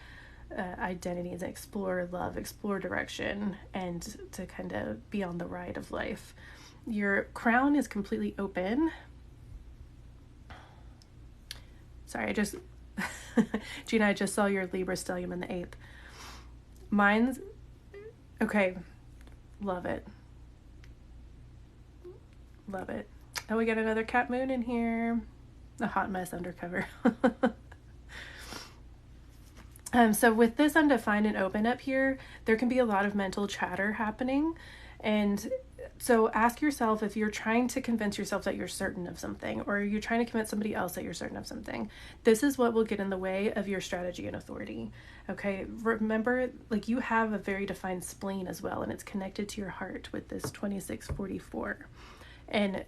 [SPEAKER 1] identities, explore love, explore direction, and to kind of be on the ride of life. Your crown is completely open. Sorry, Gina, I just saw your Libra stellium in the 8th. Mine's, okay, love it. Love it. Oh, we got another cat moon in here. A hot mess undercover. So with this undefined and open up here, there can be a lot of mental chatter happening. And so ask yourself, if you're trying to convince yourself that you're certain of something, or you're trying to convince somebody else that you're certain of something, this is what will get in the way of your strategy and authority. Okay. Remember, like, you have a very defined spleen as well, and it's connected to your heart with this 2644. And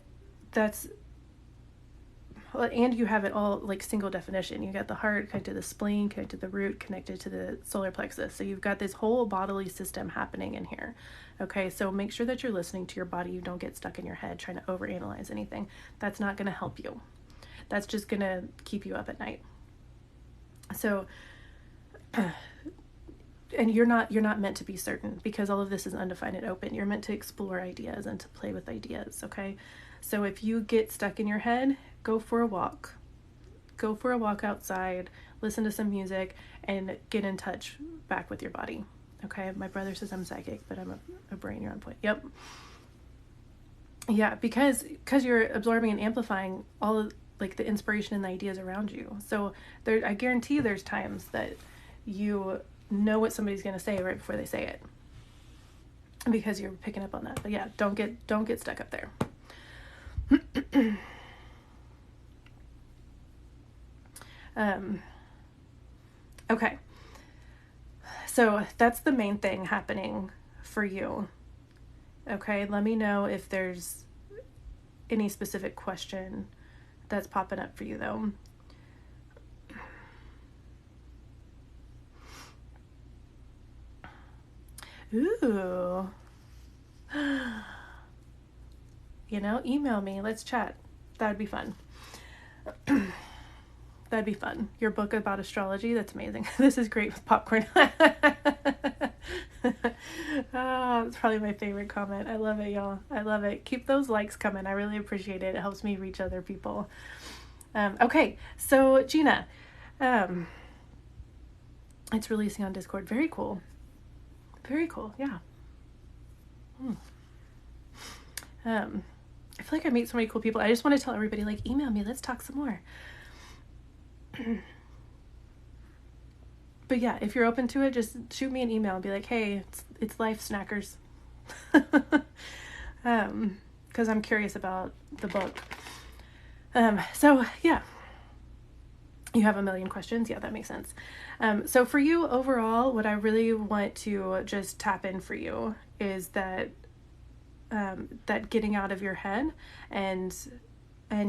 [SPEAKER 1] and you have it all like single definition. You got the heart connected to the spleen, connected to the root, connected to the solar plexus. So you've got this whole bodily system happening in here. Okay, so make sure that you're listening to your body. You don't get stuck in your head trying to overanalyze anything. That's not going to help you. That's just going to keep you up at night. So, and you're not meant to be certain, because all of this is undefined and open. You're meant to explore ideas and to play with ideas. Okay, so if you get stuck in your head, go for a walk. go for a walk outside, listen to some music, and get in touch back with your body. Okay, my brother says I'm psychic, but I'm a brain. You're on point. Yep. Yeah, because you're absorbing and amplifying all of, like, the inspiration and the ideas around you. So there, I guarantee there's times that you know what somebody's going to say right before they say it, because you're picking up on that. But yeah, don't get stuck up there. Okay. So that's the main thing happening for you. Okay, let me know if there's any specific question that's popping up for you, though. Ooh. You know, email me. Let's chat. That'd be fun. That'd be fun. Your book about astrology, that's amazing. This is great with popcorn. It's probably my favorite comment. I love it, y'all. I love it. Keep those likes coming. I really appreciate it. It helps me reach other people. Okay, so Gina, it's releasing on Discord. Very cool. Very cool. Yeah. I feel like I meet so many cool people. I just want to tell everybody, like, email me. Let's talk some more. But yeah, if you're open to it, just shoot me an email and be like, hey, it's life, snackers. Because I'm curious about the book. So yeah, you have a million questions. Yeah, that makes sense. So for you overall, what I really want to just tap in for you is that getting out of your head and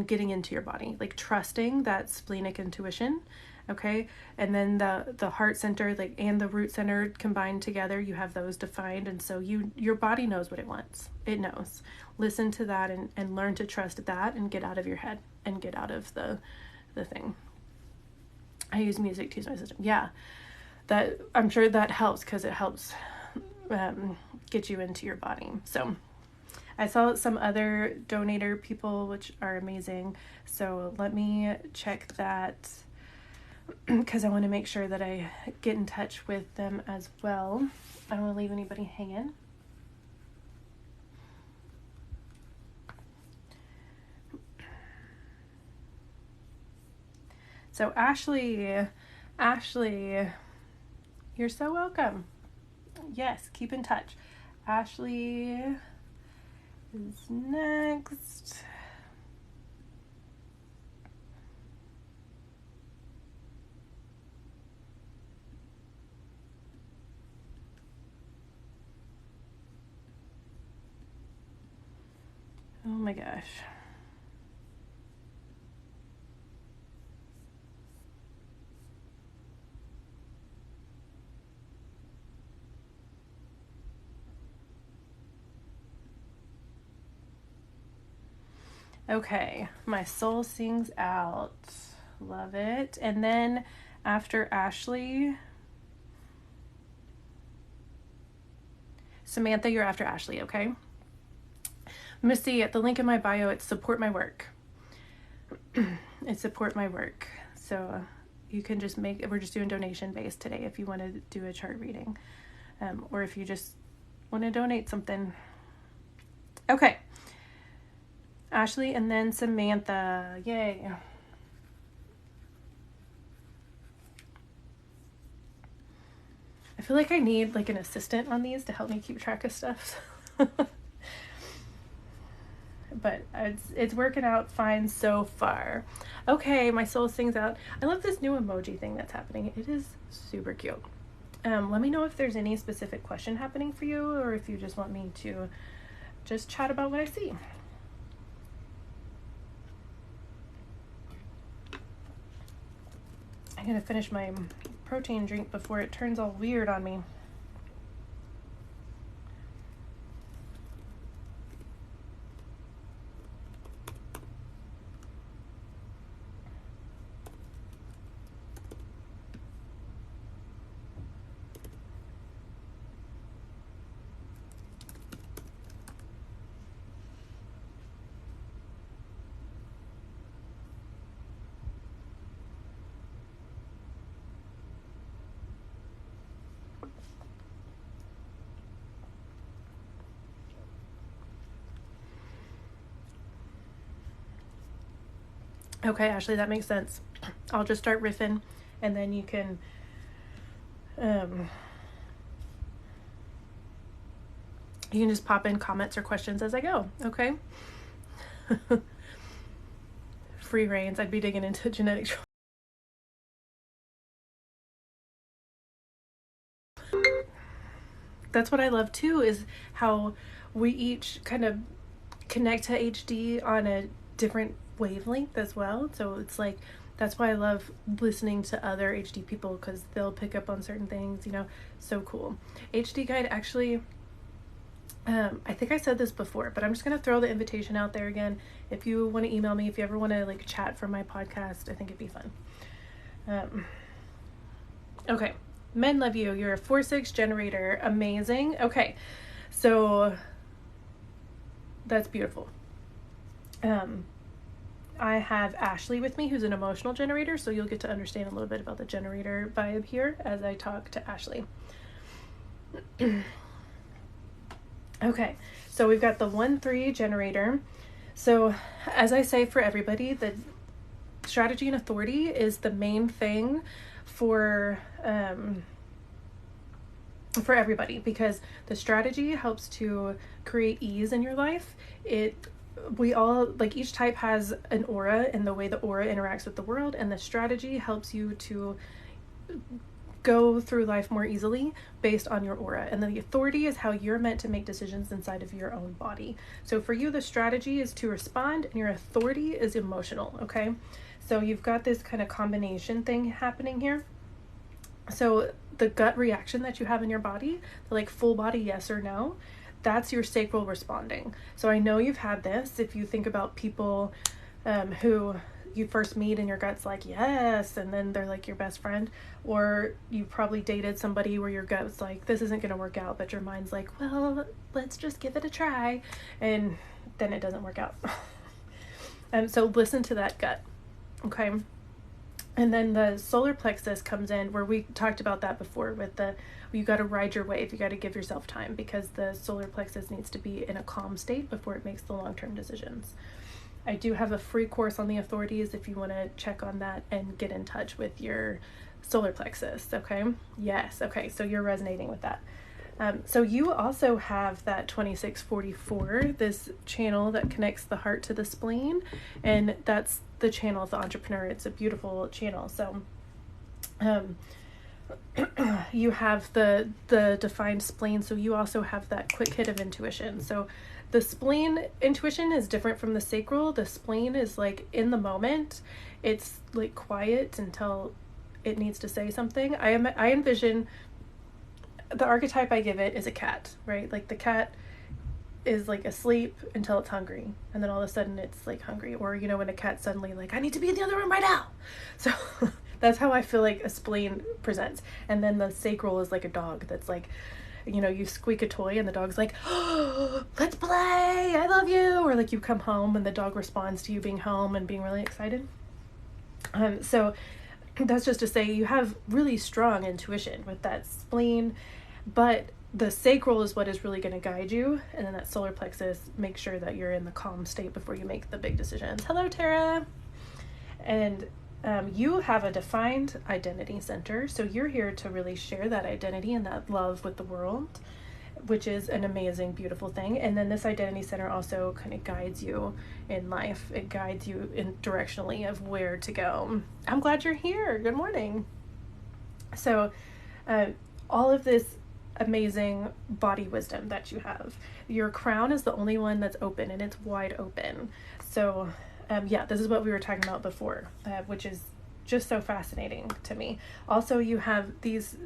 [SPEAKER 1] getting into your body, like trusting that splenic intuition. Okay. And then the heart center, like, and the root center combined together, you have those defined. And so your body knows what it wants. It knows. Listen to that and learn to trust that and get out of your head and get out of the thing. I use music to use my system. Yeah. That, I'm sure that helps, because it helps get you into your body. So I saw some other donator people, which are amazing. So let me check that, because I want to make sure that I get in touch with them as well. I don't want to leave anybody hanging. So Ashley, you're so welcome. Yes, keep in touch. Ashley is next. Oh my gosh. Okay, my soul sings out. Love it. And then after Ashley, Samantha, you're after Ashley, okay? Missy, at the link in my bio, it's support my work. It's support my work. So you can just we're just doing donation based today if you want to do a chart reading, or if you just want to donate something. Okay. Ashley and then Samantha. Yay. I feel like I need like an assistant on these to help me keep track of stuff. But it's working out fine so far. Okay, my soul sings out. I love this new emoji thing that's happening. It is super cute. Let me know if there's any specific question happening for you, or if you just want me to just chat about what I see. I'm gonna finish my protein drink before it turns all weird on me. Okay, Ashley, that makes sense. I'll just start riffing, and then you can just pop in comments or questions as I go, okay? Free reigns. I'd be digging into genetic. That's what I love too, is how we each kind of connect to HD on a different wavelength as well. So it's like, that's why I love listening to other HD people, because they'll pick up on certain things, you know. So cool. HD Guide, actually, I think I said this before, but I'm just gonna throw the invitation out there again. If you want to email me, if you ever want to like chat for my podcast, I think it'd be fun. Okay, men love you. You're a 4/6 generator. Amazing. Okay, so that's beautiful. I have Ashley with me, who's an emotional generator, so you'll get to understand a little bit about the generator vibe here as I talk to Ashley. Okay, so we've got the 1/3 generator. So as I say for everybody, the strategy and authority is the main thing for everybody, because the strategy helps to create ease in your life. We all, like, each type has an aura and the way the aura interacts with the world, and the strategy helps you to go through life more easily based on your aura. And then the authority is how you're meant to make decisions inside of your own body. So for you, the strategy is to respond, and your authority is emotional. Okay, so you've got this kind of combination thing happening here. So the gut reaction that you have in your body, the like full body yes or no, that's your sacral responding. So I know you've had this. If you think about people who you first meet and your gut's like yes, and then they're like your best friend, or you probably dated somebody where your gut's like this isn't going to work out, but your mind's like, well, let's just give it a try, and then it doesn't work out. So listen to that gut. Okay. And then the solar plexus comes in, where we talked about that before with you got to ride your wave. You got to give yourself time, because the solar plexus needs to be in a calm state before it makes the long-term decisions. I do have a free course on the authorities if you want to check on that and get in touch with your solar plexus. Okay. Yes. Okay. So you're resonating with that. So you also have that 2644, this channel that connects the heart to the spleen, and that's the channel of the entrepreneur. It's a beautiful channel. So you have the defined spleen, so you also have that quick hit of intuition. So the spleen intuition is different from the sacral. The spleen is like in the moment. It's like quiet until it needs to say something. I envision the archetype I give it is a cat, right? Like the cat is like asleep until it's hungry, and then all of a sudden it's like hungry. Or, you know, when a cat's suddenly like, I need to be in the other room right now. So that's how I feel like a spleen presents. And then the sacral is like a dog that's like, you know, you squeak a toy and the dog's like, oh, let's play, I love you. Or like you come home and the dog responds to you being home and being really excited. So that's just to say you have really strong intuition with that spleen, but the sacral is what is really going to guide you. And then that solar plexus makes sure that you're in the calm state before you make the big decisions. Hello, Tara. And you have a defined identity center. So you're here to really share that identity and that love with the world, which is an amazing, beautiful thing. And then this identity center also kind of guides you in life. It guides you in directionally of where to go. I'm glad you're here. Good morning. So all of this amazing body wisdom that you have, your crown is the only one that's open, and it's wide open. So yeah, this is what we were talking about before, which is just so fascinating to me. Also, you have these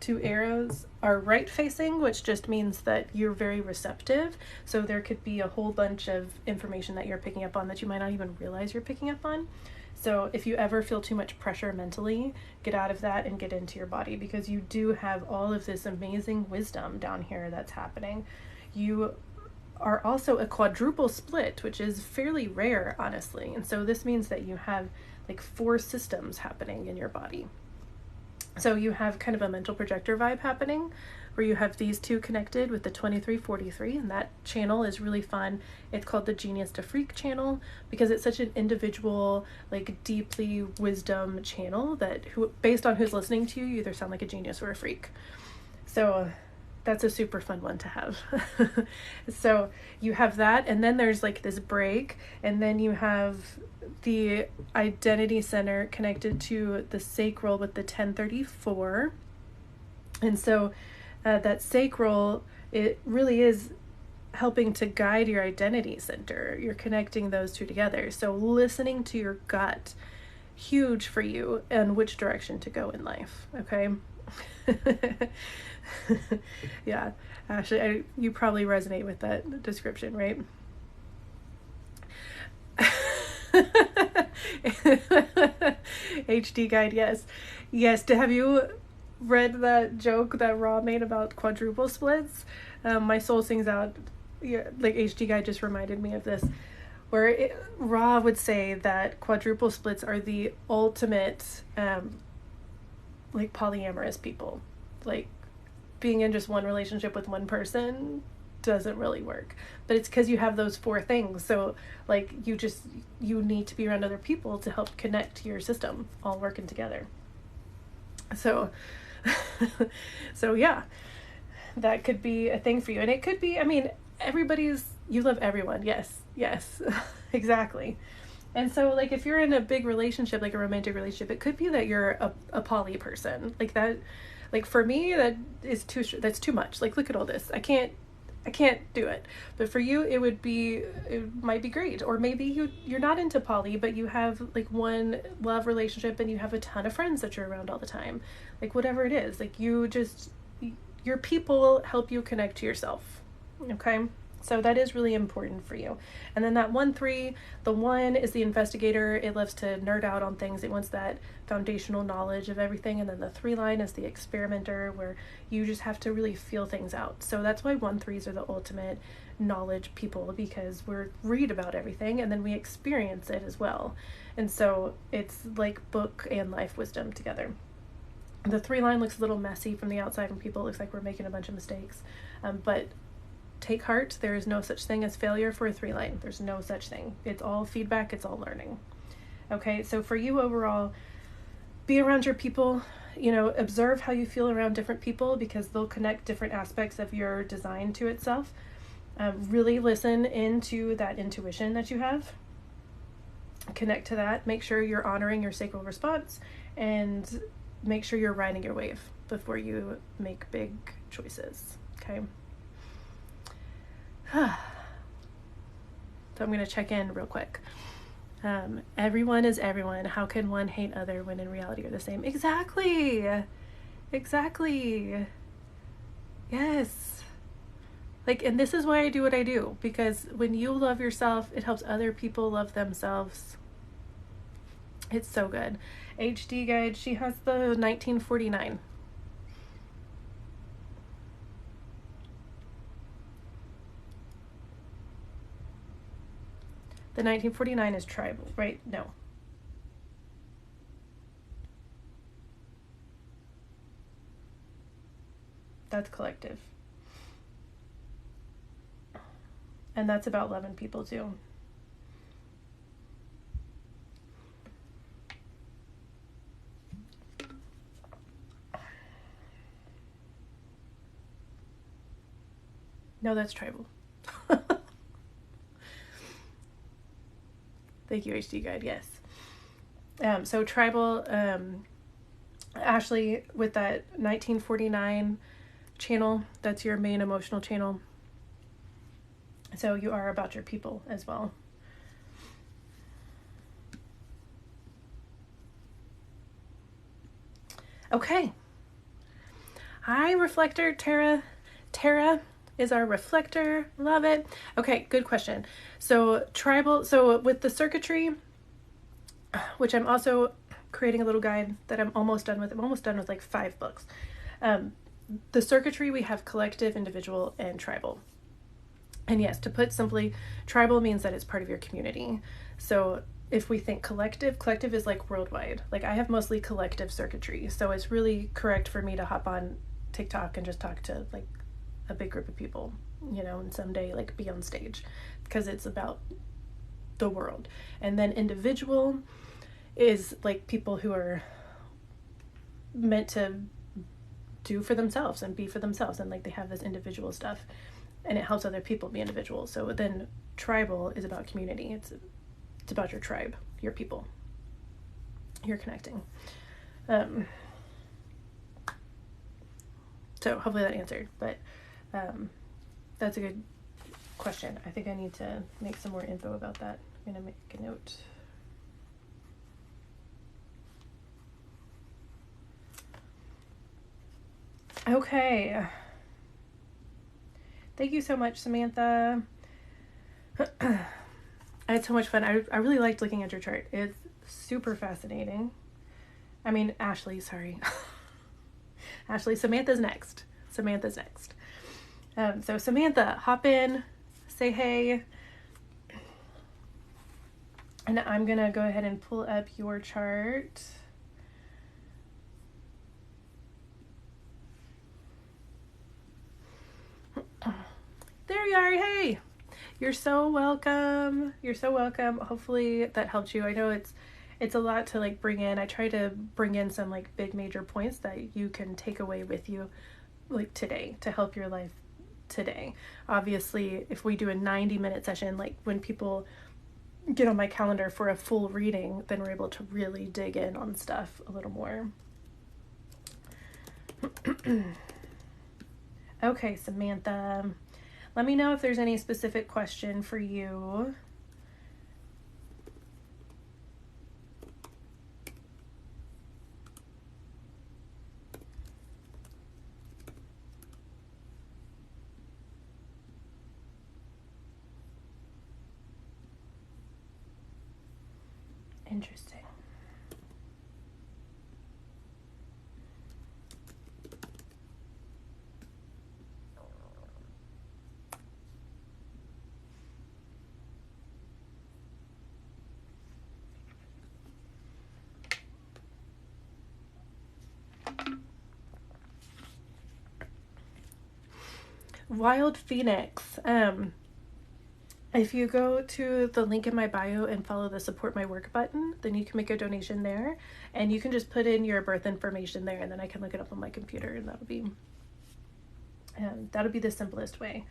[SPEAKER 1] two arrows are right facing, which just means that you're very receptive. So there could be a whole bunch of information that you're picking up on that you might not even realize you're picking up on. So if you ever feel too much pressure mentally, get out of that and get into your body, because you do have all of this amazing wisdom down here that's happening. You are also a quadruple split, which is fairly rare, honestly. And so this means that you have like 4 systems happening in your body. So you have kind of a mental projector vibe happening, where you have these two connected with the 2343, and that channel is really fun. It's called the Genius to Freak channel because it's such an individual, like deeply wisdom channel that based on who's listening to you, you either sound like a genius or a freak. So that's a super fun one to have. So you have that, and then there's like this break, and then you have the identity center connected to the sacral with the 1034. And so that sacral, it really is helping to guide your identity center. You're connecting those two together. So listening to your gut, huge for you, and which direction to go in life. Okay. Yeah, Ashley, you probably resonate with that description, right? HD guide, yes. Have you read that joke that Ra made about quadruple splits? My soul sings out. Yeah, like HD guide just reminded me of this, where Ra would say that quadruple splits are the ultimate, like polyamorous people. Like being in just one relationship with one person doesn't really work, but it's because you have those four things. So like you need to be around other people to help connect your system all working together. So so yeah, that could be a thing for you. And it could be, I mean, you love everyone. Yes exactly. And so like if you're in a big relationship, like a romantic relationship, it could be that you're a poly person like that. Like for me, that's too much. Like, look at all this. I can't do it. But for you, it might be great. Or maybe you're not into poly, but you have like one love relationship and you have a ton of friends that you're around all the time. Like whatever it is, like your people help you connect to yourself. Okay. So that is really important for you. And then that 1-3, the 1 is the investigator. It loves to nerd out on things. It wants that foundational knowledge of everything. And then the 3 line is the experimenter, where you just have to really feel things out. So that's why 1-3s are the ultimate knowledge people, because we read about everything and then we experience it as well. And so it's like book and life wisdom together. The 3 line looks a little messy from the outside from people. It looks like we're making a bunch of mistakes. But take heart, there is no such thing as failure for a 3 line. There's no such thing. It's all feedback, it's all learning. Okay, so for you overall, be around your people, observe how you feel around different people, because they'll connect different aspects of your design to itself. Really listen into that intuition that you have. Connect to that. Make sure you're honoring your sacral response, and make sure you're riding your wave before you make big choices. Okay. So I'm going to check in real quick. Everyone is everyone. How can one hate other when in reality are the same? Exactly. Yes. Like, and this is why I do what I do, because when you love yourself, it helps other people love themselves. It's so good. HD guide, she has the 1949. The 1949 is tribal, right? No. That's collective. And that's about 11 people too. No, that's tribal. Thank you, HD guide. Yes. So tribal, Ashley, with that 1949 channel, that's your main emotional channel. So you are about your people as well. Okay. Hi, reflector. Tara is our reflector. Love it. Okay, good question. So tribal, so with the circuitry, which I'm also creating a little guide that I'm almost done with. I'm almost done with like 5 books. The circuitry, we have collective, individual, and tribal. And yes, to put simply, tribal means that it's part of your community. So if we think collective is like worldwide. Like I have mostly collective circuitry. So it's really correct for me to hop on TikTok and just talk to like a big group of people, you know, and someday like be on stage, because it's about the world. And then individual is like people who are meant to do for themselves and be for themselves, and like they have this individual stuff and it helps other people be individuals. So then tribal is about community. It's about your tribe, your people, you're connecting. So hopefully that answered, but that's a good question. I think I need to make some more info about that. I'm gonna make a note. Okay. Thank you so much, Samantha. I had so much fun. I really liked looking at your chart. It's super fascinating. I mean, Ashley, sorry. Ashley, Samantha's next. So Samantha, hop in, say hey. And I'm going to go ahead and pull up your chart. There you are. Hey, you're so welcome. Hopefully that helped you. I know it's a lot to like bring in. I try to bring in some like big major points that you can take away with you like today to help your life today. Obviously, if we do a 90-minute session, like when people get on my calendar for a full reading, then we're able to really dig in on stuff a little more. Okay, Samantha, let me know if there's any specific question for you. Interesting. Wild Phoenix. If you go to the link in my bio and follow the support my work button, then you can make a donation there, and you can just put in your birth information there, and then I can look it up on my computer, and that'll be the simplest way.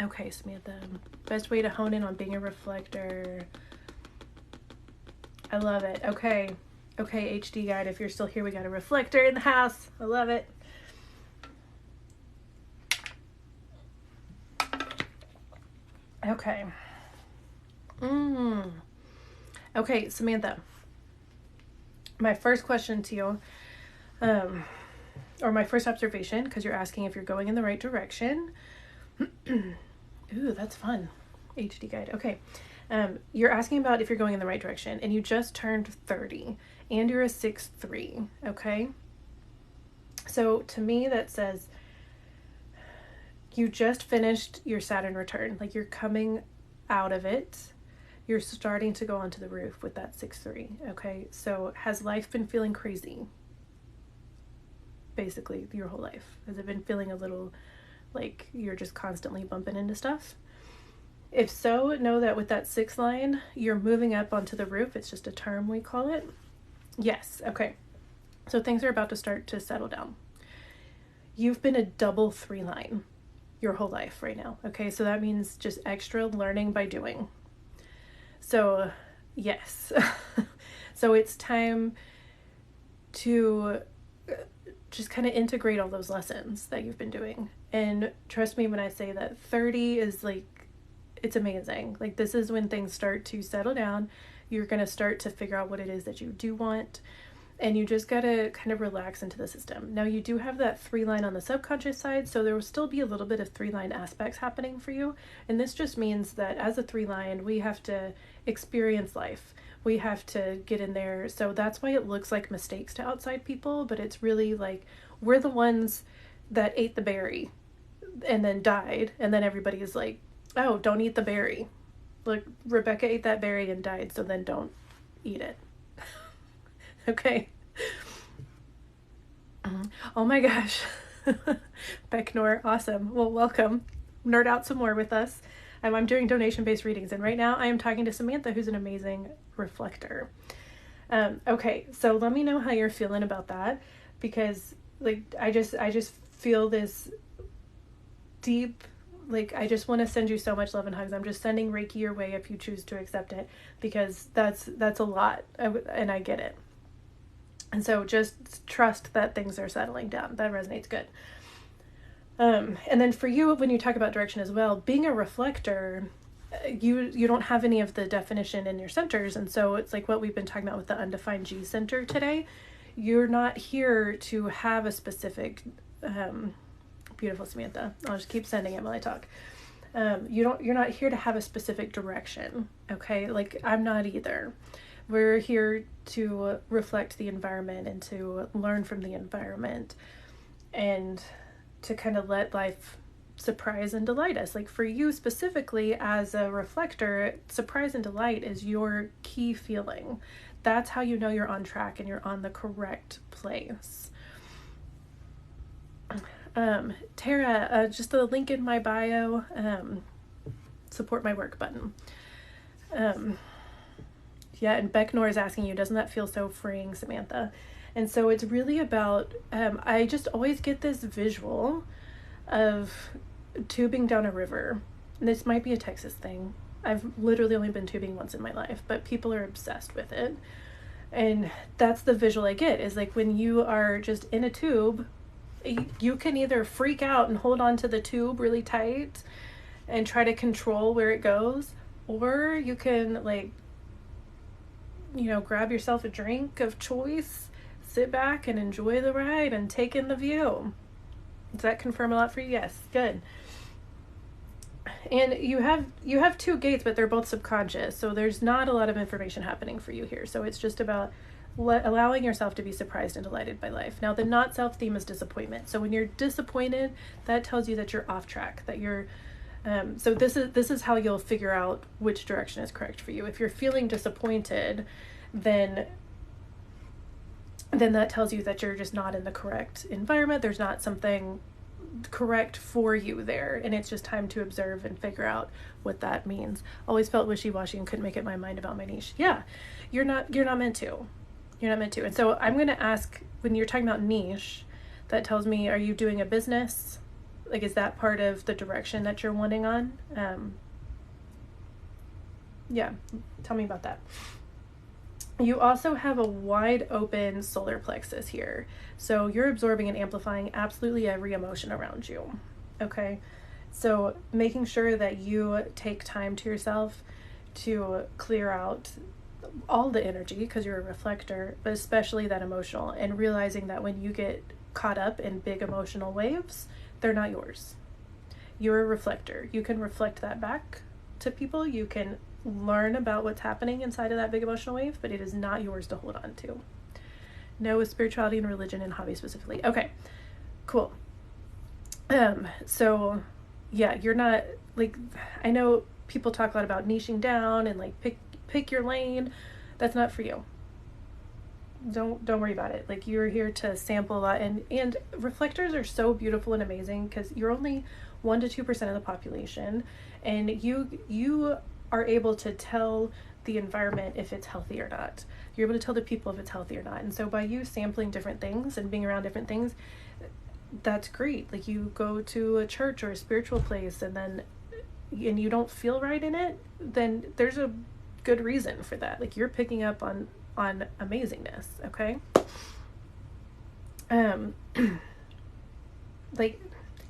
[SPEAKER 1] Okay, Samantha, best way to hone in on being a reflector. I love it. Okay, HD guide, if you're still here, we got a reflector in the house. I love it. Okay. Okay, Samantha, my first question to you, or my first observation, because you're asking if you're going in the right direction. Ooh, that's fun. HD guide. Okay. You're asking about if you're going in the right direction, and you just turned 30 and you're a 6'3", okay? So to me that says you just finished your Saturn return, like you're coming out of it. You're starting to go onto the roof with that 6'3", okay? So has life been feeling crazy? Basically your whole life. Has it been feeling a little like you're just constantly bumping into stuff? If so, know that with that 6 line, you're moving up onto the roof. It's just a term we call it. Yes, okay. So things are about to start to settle down. You've been a double 3 line your whole life right now, okay? So that means just extra learning by doing. So yes. So it's time to just kind of integrate all those lessons that you've been doing. And trust me when I say that 30 is like, it's amazing. Like this is when things start to settle down. You're going to start to figure out what it is that you do want. And you just got to kind of relax into the system. Now you do have that 3 line on the subconscious side. So there will still be a little bit of 3 line aspects happening for you. And this just means that as a 3 line, we have to experience life. We have to get in there. So that's why it looks like mistakes to outside people, but it's really like we're the ones that ate the berry and then died. And then everybody's like, oh, don't eat the berry. Look, Rebecca ate that berry and died, so then don't eat it. Okay. Oh my gosh. Becknor, awesome. Well, welcome. Nerd out some more with us. I'm doing donation-based readings, and right now I am talking to Samantha, who's an amazing reflector. Okay, so let me know how you're feeling about that, because I just feel this deep, I just want to send you so much love and hugs. I'm just sending Reiki your way if you choose to accept it, because that's a lot, and I get it. And so just trust that things are settling down. That resonates good. And then for you, when you talk about direction as well, being a reflector, you don't have any of the definition in your centers. And so it's like what we've been talking about with the undefined G center today. You're not here to have a specific, beautiful Samantha. I'll just keep sending it while I talk. You're not here to have a specific direction. Okay. I'm not either. We're here to reflect the environment and to learn from the environment and to kind of let life surprise and delight us. For you specifically as a reflector, surprise and delight is your key feeling. That's how you know you're on track and you're on the correct place. Tara, just the link in my bio, support my work button. Yeah, and Becknor is asking you, doesn't that feel so freeing, Samantha? And so it's really about, I just always get this visual of tubing down a river. And this might be a Texas thing. I've literally only been tubing once in my life, but people are obsessed with it. And that's the visual I get, is when you are just in a tube, you can either freak out and hold on to the tube really tight and try to control where it goes, or you can grab yourself a drink of choice, sit back and enjoy the ride and take in the view. Does that confirm a lot for you? Yes, good. And you have two gates, but they're both subconscious, so there's not a lot of information happening for you here. So it's just about allowing yourself to be surprised and delighted by life. Now, the not self theme is disappointment. So when you're disappointed, that tells you that you're off track, that you're so this is how you'll figure out which direction is correct for you. If you're feeling disappointed, then that tells you that you're just not in the correct environment. There's not something correct for you there, and it's just time to observe and figure out what that means. Always felt wishy-washy and couldn't make up my mind about my niche. Yeah, you're not meant to. You're not meant to. And so I'm going to ask, when you're talking about niche, that tells me, are you doing a business? Is that part of the direction that you're wanting on? Yeah, tell me about that. You also have a wide open solar plexus here. So you're absorbing and amplifying absolutely every emotion around you. Okay. So making sure that you take time to yourself to clear out all the energy, because you're a reflector, but especially that emotional, and realizing that when you get caught up in big emotional waves, they're not yours. You're a reflector. You can reflect that back to people. You can learn about what's happening inside of that big emotional wave, but it is not yours to hold on to. No, with spirituality and religion and hobby specifically. Okay, cool. So yeah, you're not I know people talk a lot about niching down and pick your lane. That's not for you. Don't worry about it. You're here to sample a lot, and reflectors are so beautiful and amazing because you're only 1 to 2% of the population, and you are able to tell the environment if it's healthy or not. You're able to tell the people if it's healthy or not. And so by you sampling different things and being around different things, that's great. You go to a church or a spiritual place and you don't feel right in it, then there's a good reason for that. You're picking up on amazingness. Okay.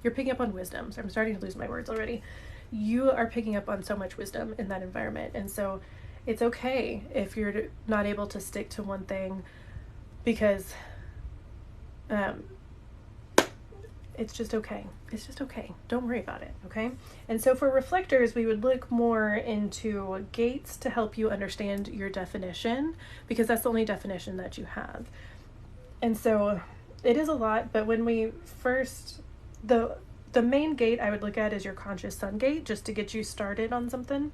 [SPEAKER 1] You're picking up on wisdom. So I'm starting to lose my words already. You are picking up on so much wisdom in that environment. And so it's okay if you're not able to stick to one thing, because it's just okay. It's just okay. Don't worry about it. Okay. And so for reflectors, we would look more into gates to help you understand your definition, because that's the only definition that you have. And so it is a lot, but when we first, the main gate I would look at is your conscious sun gate, just to get you started on something.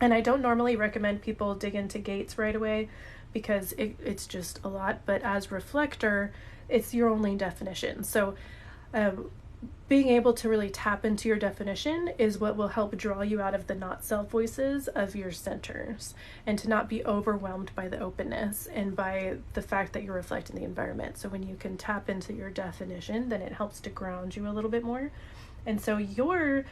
[SPEAKER 1] And I don't normally recommend people dig into gates right away, because it's just a lot. But as reflector, it's your only definition. So being able to really tap into your definition is what will help draw you out of the not self voices of your centers, and to not be overwhelmed by the openness and by the fact that you're reflecting the environment. So when you can tap into your definition, then it helps to ground you a little bit more. And so your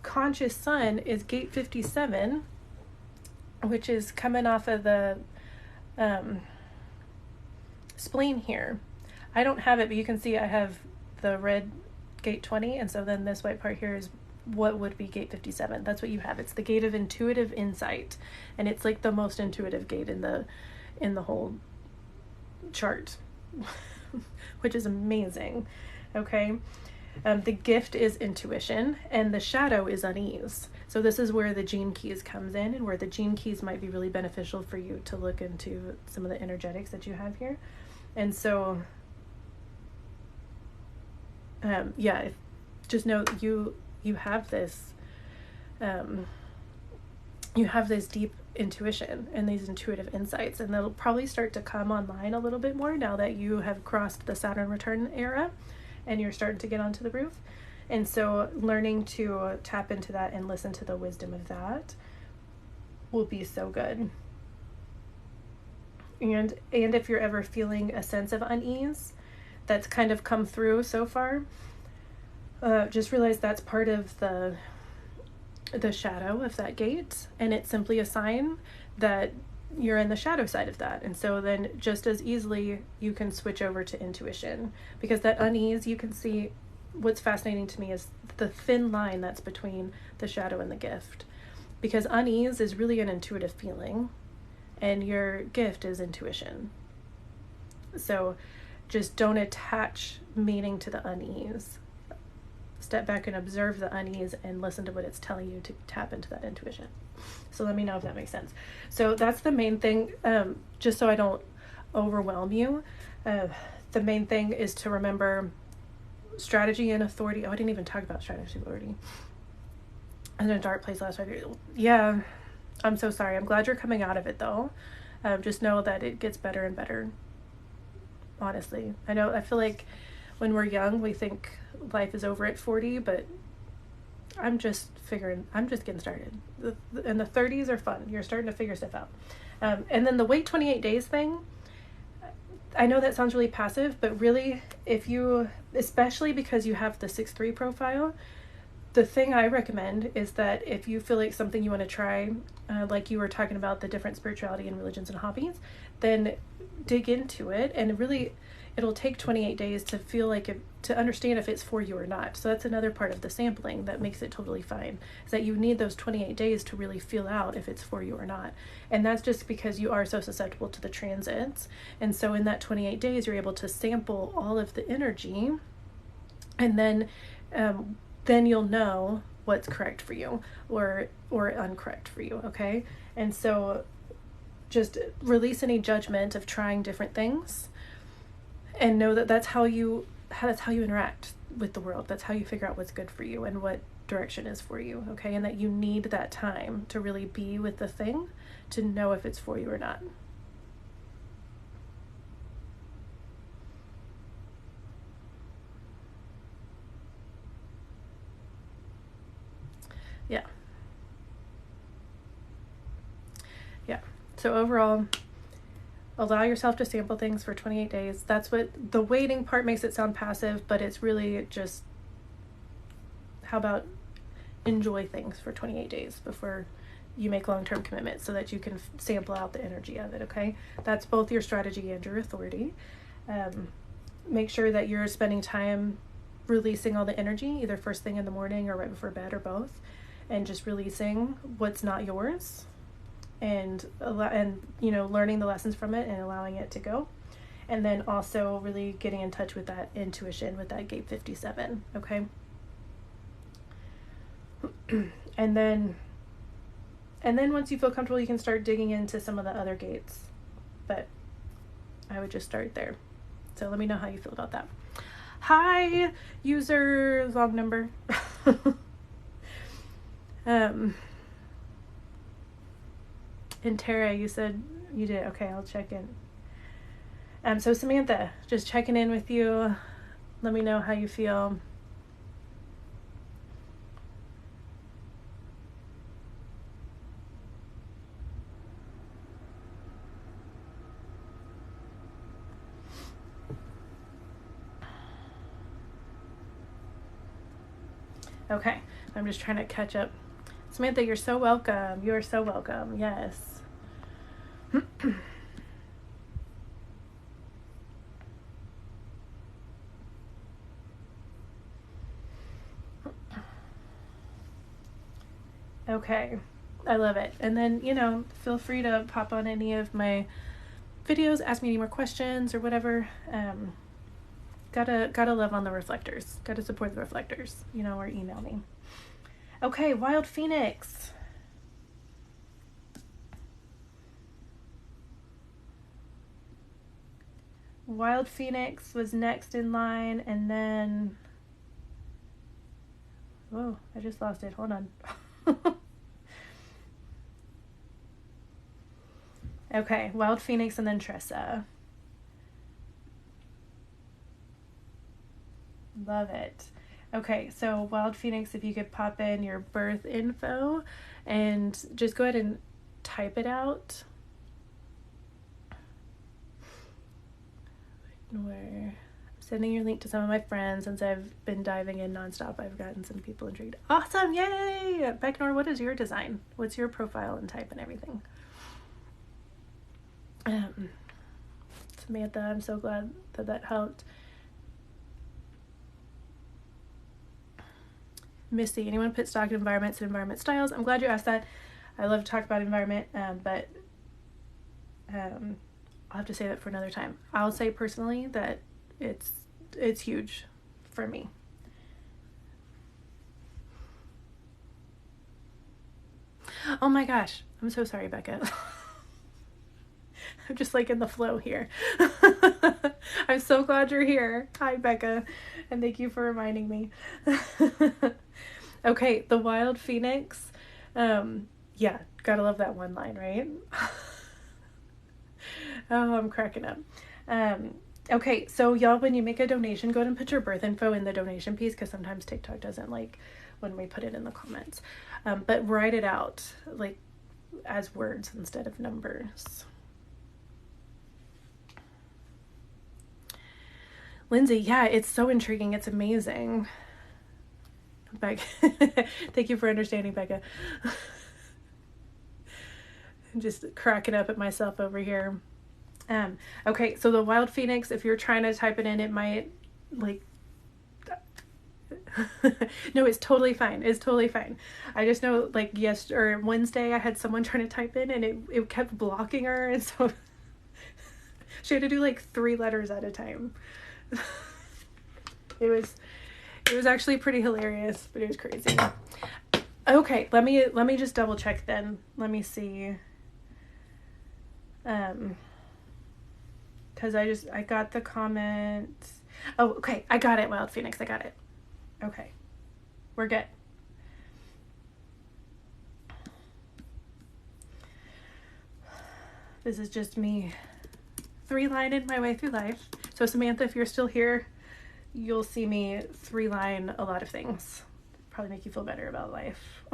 [SPEAKER 1] conscious sun is gate 57, which is coming off of the spleen here. I don't have it, but you can see I have the red gate 20, and so then this white part here is what would be gate 57. That's what you have. It's the gate of intuitive insight, and it's like the most intuitive gate in the whole chart, which is amazing. Okay. The gift is intuition, and the shadow is unease. So this is where the gene keys comes in, and where the gene keys might be really beneficial for you to look into some of the energetics that you have here. And so just know you have this deep intuition and these intuitive insights, and they'll probably start to come online a little bit more now that you have crossed the Saturn return era and you're starting to get onto the roof. And so learning to tap into that and listen to the wisdom of that will be so good. And if you're ever feeling a sense of unease that's kind of come through so far, just realize that's part of the shadow of that gate, and it's simply a sign that you're in the shadow side of that. And so then just as easily you can switch over to intuition, because that unease, you can see, what's fascinating to me is the thin line that's between the shadow and the gift, because unease is really an intuitive feeling and your gift is intuition. So just don't attach meaning to the unease. Step back and observe the unease and listen to what it's telling you to tap into that intuition. So let me know if that makes sense. So that's the main thing, just so I don't overwhelm you. The main thing is to remember strategy and authority. Oh, I didn't even talk about strategy and authority. I was in a dark place last night. Yeah, I'm so sorry. I'm glad you're coming out of it though. Just know that it gets better and better. Honestly, I feel like when we're young, we think life is over at 40, but I'm just getting started. And the 30s are fun. You're starting to figure stuff out. And then the wait 28 days thing, I know that sounds really passive, but really, especially because you have the 6-3 profile, the thing I recommend is that if you feel like something you want to try, like you were talking about the different spirituality and religions and hobbies, then dig into it. And really, it'll take 28 days to feel like to understand if it's for you or not. So that's another part of the sampling that makes it totally fine, is that you need those 28 days to really feel out if it's for you or not. And that's just because you are so susceptible to the transits. And so in that 28 days, you're able to sample all of the energy, and then you'll know what's correct for you or incorrect for you. Okay. And so just release any judgment of trying different things, and know that that's how you interact with the world. That's how you figure out what's good for you and what direction is for you. Okay. And that you need that time to really be with the thing to know if it's for you or not. Yeah. So overall, allow yourself to sample things for 28 days. That's what the waiting part makes it sound passive, but it's really just, how about enjoy things for 28 days before you make long-term commitments, so that you can sample out the energy of it. Okay. That's both your strategy and your authority. Make sure that you're spending time releasing all the energy, either first thing in the morning or right before bed, or both, and just releasing what's not yours, and learning the lessons from it and allowing it to go. And then also really getting in touch with that intuition, with that gate 57. Okay. and then once you feel comfortable, you can start digging into some of the other gates, but I would just start there. So let me know how you feel about that. Hi, user log number. And Tara, you said you did. Okay, I'll check in. So Samantha, just checking in with you. Let me know how you feel. Okay, I'm just trying to catch up. Samantha, you're so welcome. You are so welcome. Yes. Okay, I love it. And then, you know, feel free to pop on any of my videos, ask me any more questions or whatever. Gotta love on the reflectors. Gotta support the reflectors, you know, or email me. Okay, Wild Phoenix. Wild Phoenix was next in line, and then... Whoa, I just lost it. Hold on. Okay, Wild Phoenix and then Tressa. Love it. Okay, so Wild Phoenix, if you could pop in your birth info and just go ahead and type it out. Where sending your link to some of my friends. Since I've been diving in nonstop, I've gotten some people intrigued. Awesome, yay! Becknor, what is your design? What's your profile and type and everything? Samantha, I'm so glad that helped. Missy, anyone put stock in environments and environment styles? I'm glad you asked that. I love to talk about environment, but I'll have to say that for another time. I'll say personally that it's huge for me. Oh my gosh, I'm so sorry, Becca. I'm just like in the flow here. I'm so glad you're here. Hi, Becca, and thank you for reminding me. Okay, the Wild Phoenix. Yeah, gotta love that one line, right? Oh, I'm cracking up. Okay, so y'all, when you make a donation, go ahead and put your birth info in the donation piece, because sometimes TikTok doesn't like when we put it in the comments. But write it out like as words instead of numbers. Lindsay, yeah, it's so intriguing. It's amazing. Becca, thank you for understanding, Becca. I'm just cracking up at myself over here. Okay, so the Wild Phoenix, if you're trying to type it in, it might like no, it's totally fine. It's totally fine. I just know like Wednesday I had someone trying to type in and it kept blocking her, and so she had to do like 3 letters at a time. It was actually pretty hilarious, but it was crazy. Okay, let me just double check then. Let me see. Because I got the comment. Oh, okay, I got it, Wild Phoenix, I got it. Okay, we're good. This is just me 3-lining my way through life. So Samantha, if you're still here, you'll see me 3-line a lot of things. Probably make you feel better about life.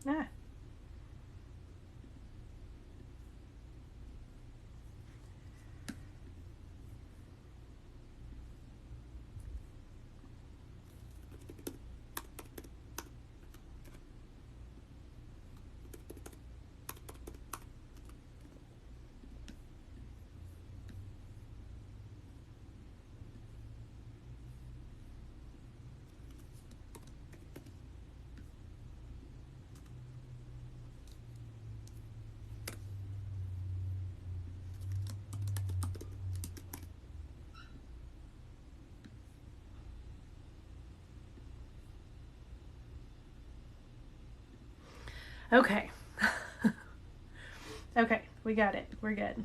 [SPEAKER 1] Ah. Okay. Okay, we got it. We're good.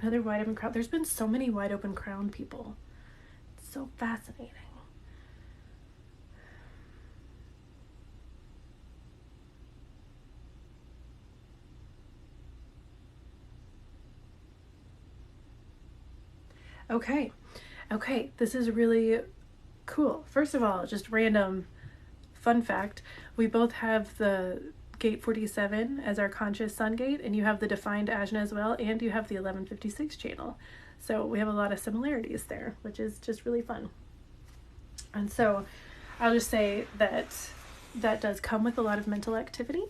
[SPEAKER 1] Another wide open crown. There's been so many wide open crown people. It's so fascinating. Okay. Okay, this is really cool. First of all, just random fun fact, we both have the gate 47 as our conscious sun gate, and you have the defined ajna as well, and you have the 1156 channel. So we have a lot of similarities there, which is just really fun. And so I'll just say that that does come with a lot of mental activity,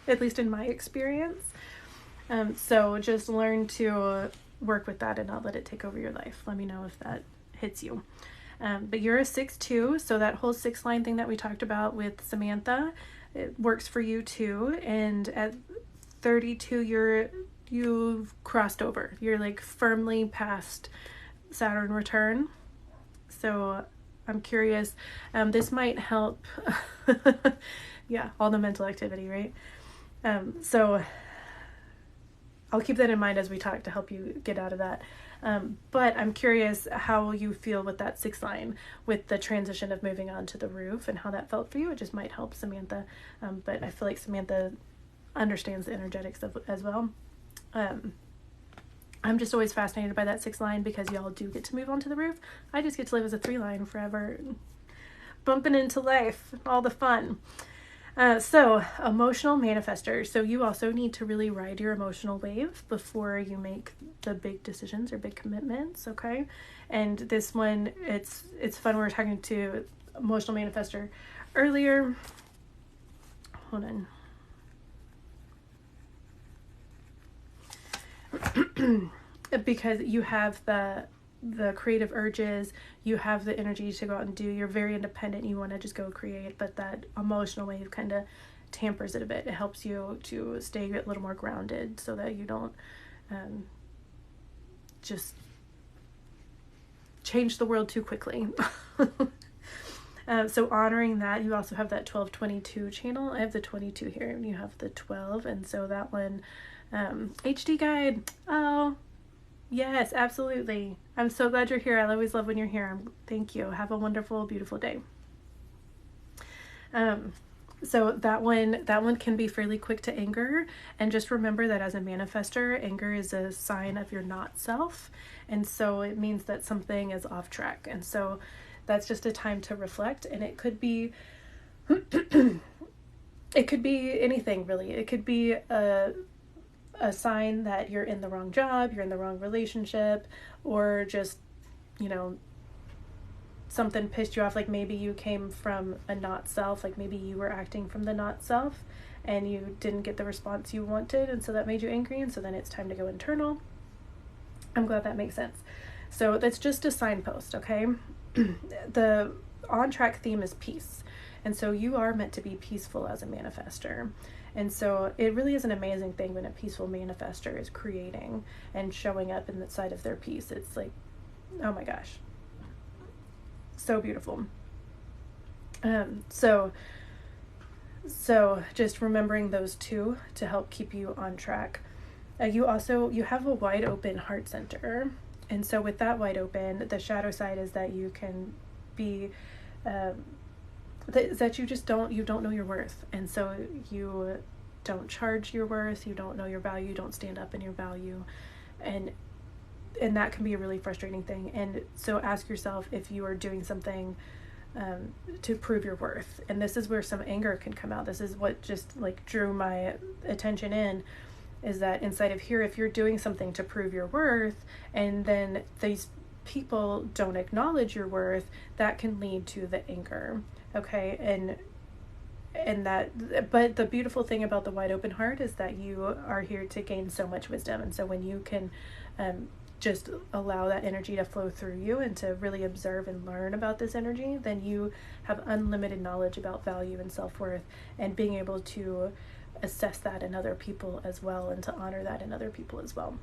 [SPEAKER 1] at least in my experience. So just learn to work with that and not let it take over your life. Let me know if that hits you. But you're a 6-2, so that whole 6-line thing that we talked about with Samantha, it works for you too. And at 32, you've crossed over. You're like firmly past Saturn return. So I'm curious. This might help. Yeah, all the mental activity, right? So I'll keep that in mind as we talk to help you get out of that. But I'm curious how you feel with that 6-line, with the transition of moving on to the roof and how that felt for you. It just might help Samantha. But I feel like Samantha understands the energetics as well. I'm just always fascinated by that 6-line because y'all do get to move onto the roof. I just get to live as a 3-line forever, bumping into life, all the fun. So emotional manifester. So you also need to really ride your emotional wave before you make the big decisions or big commitments. Okay. And this one, it's fun. We were talking to emotional manifester earlier. Hold on. Because you have the creative urges, you have the energy to go out and do, you're very independent, you want to just go create, but that emotional wave kind of tampers it a bit. It helps you to stay a little more grounded so that you don't just change the world too quickly. So honoring that, you also have that 1222 channel. I have the 22 here and you have the 12, and so that one, HD guide. Oh yes, absolutely. I'm so glad you're here. I always love when you're here. Thank you. Have a wonderful, beautiful day. So that one can be fairly quick to anger, and just remember that as a manifester, anger is a sign of your not self, and so it means that something is off track. And so that's just a time to reflect, and it could be it could be anything really. It could be a sign that you're in the wrong job, you're in the wrong relationship, or just, something pissed you off. Like maybe you came from a not self, like maybe you were acting from the not self and you didn't get the response you wanted, and so that made you angry, and so then it's time to go internal. I'm glad that makes sense. So that's just a signpost, okay? The on-track theme is peace, and so you are meant to be peaceful as a manifester. And so it really is an amazing thing when a peaceful manifester is creating and showing up in the side of their peace. It's like, oh my gosh, so beautiful. So just remembering those two to help keep you on track. You have a wide open heart center. And so with that wide open, the shadow side is that you can be, that you just don't know your worth. And so you don't charge your worth, you don't know your value, you don't stand up in your value. And that can be a really frustrating thing. And so ask yourself if you are doing something to prove your worth. And this is where some anger can come out. This is what just like drew my attention in, is that inside of here, if you're doing something to prove your worth and then these people don't acknowledge your worth, that can lead to the anger. Okay. And that, but the beautiful thing about the wide open heart is that you are here to gain so much wisdom. And so when you can just allow that energy to flow through you and to really observe and learn about this energy, then you have unlimited knowledge about value and self-worth, and being able to assess that in other people as well, and to honor that in other people as well.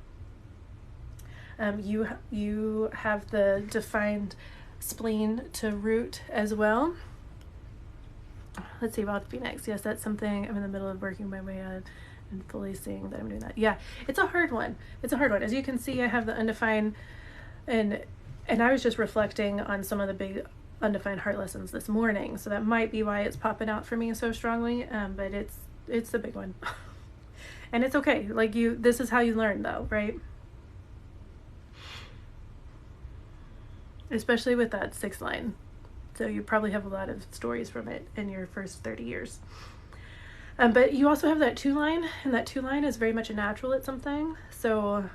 [SPEAKER 1] You have the defined spleen to root as well. Let's see about Phoenix. Yes, that's something I'm in the middle of working my way on. and fully seeing that I'm doing that. Yeah, it's a hard one. It's a hard one. As you can see, I have the undefined, and I was just reflecting on some of the big undefined heart lessons this morning, so that might be why it's popping out for me so strongly. But it's the big one, and it's okay. Like this is how you learn, though, right? Especially with that 6th line. So you probably have a lot of stories from it in your first 30 years. But you also have that 2 line, and that 2 line is very much a natural at something. So,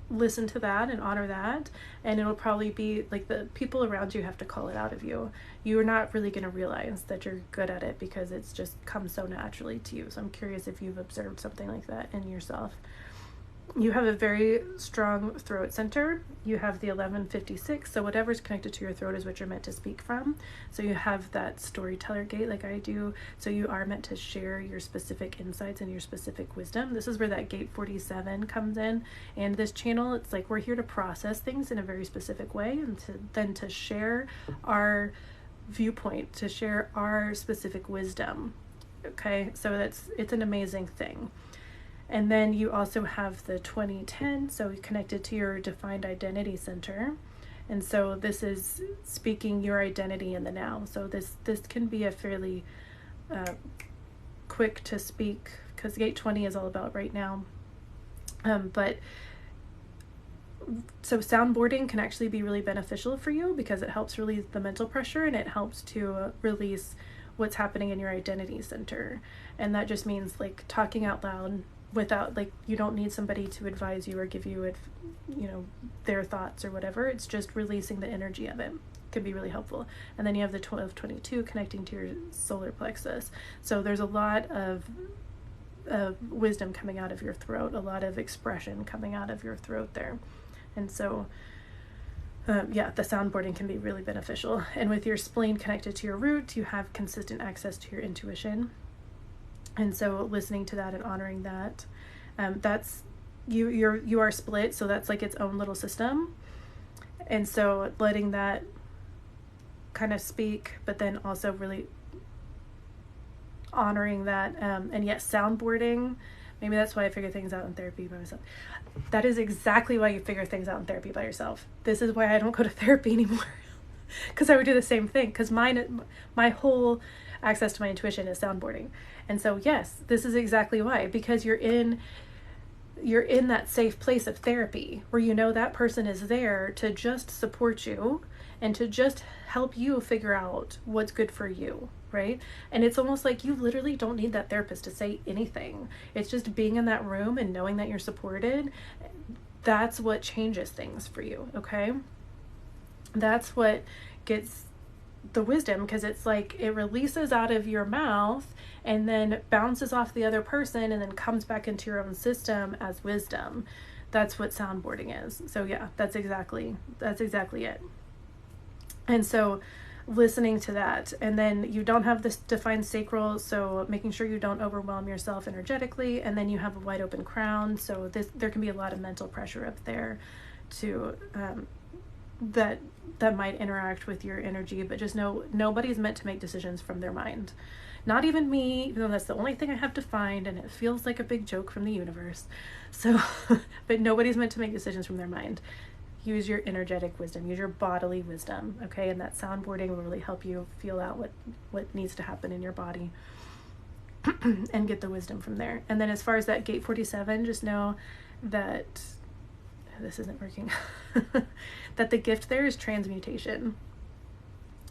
[SPEAKER 1] listen to that and honor that. And it'll probably be like the people around you have to call it out of you. You're not really going to realize that you're good at it because it's just comes so naturally to you. So I'm curious if you've observed something like that in yourself. You have a very strong throat center. You have the 1156, so whatever's connected to your throat is what you're meant to speak from. So you have that storyteller gate like I do. So you are meant to share your specific insights and your specific wisdom. This is where that gate 47 comes in. And this channel, it's like we're here to process things in a very specific way and then to share our viewpoint, to share our specific wisdom. Okay, so it's an amazing thing. And then you also have the 2010, so connected to your defined identity center. And so this is speaking your identity in the now. So this can be a fairly quick to speak, because gate 20 is all about right now. But so soundboarding can actually be really beneficial for you because it helps release the mental pressure and it helps to release what's happening in your identity center. And that just means like talking out loud without, like, you don't need somebody to advise you or give you their thoughts or whatever. It's just releasing the energy of it can be really helpful. And then you have the 1222 connecting to your solar plexus. So there's a lot of wisdom coming out of your throat, a lot of expression coming out of your throat there. And so the soundboarding can be really beneficial. And with your spleen connected to your root, you have consistent access to your intuition. And so listening to that and honoring that, that's you are split. So that's like its own little system. And so letting that kind of speak, but then also really honoring that. And yet soundboarding, maybe that's why I figure things out in therapy by myself. That is exactly why you figure things out in therapy by yourself. This is why I don't go to therapy anymore. Because I would do the same thing. Because my whole access to my intuition is soundboarding. And so yes, this is exactly why. Because you're in that safe place of therapy where that person is there to just support you and to just help you figure out what's good for you, right? And it's almost like you literally don't need that therapist to say anything. It's just being in that room and knowing that you're supported. That's what changes things for you, okay? That's what gets the wisdom, because it's like it releases out of your mouth and then bounces off the other person and then comes back into your own system as wisdom. That's what soundboarding is. So yeah, that's exactly it. And so listening to that, and then you don't have this defined sacral, so making sure you don't overwhelm yourself energetically, and then you have a wide open crown, so there can be a lot of mental pressure up there to that might interact with your energy. But just know nobody's meant to make decisions from their mind, not even me, even though that's the only thing I have defined and it feels like a big joke from the universe. So but nobody's meant to make decisions from their mind. Use your energetic wisdom, use your bodily wisdom, okay? And that soundboarding will really help you feel out what needs to happen in your body and get the wisdom from there. And then as far as that gate 47, just know that this isn't working. That the gift there is transmutation.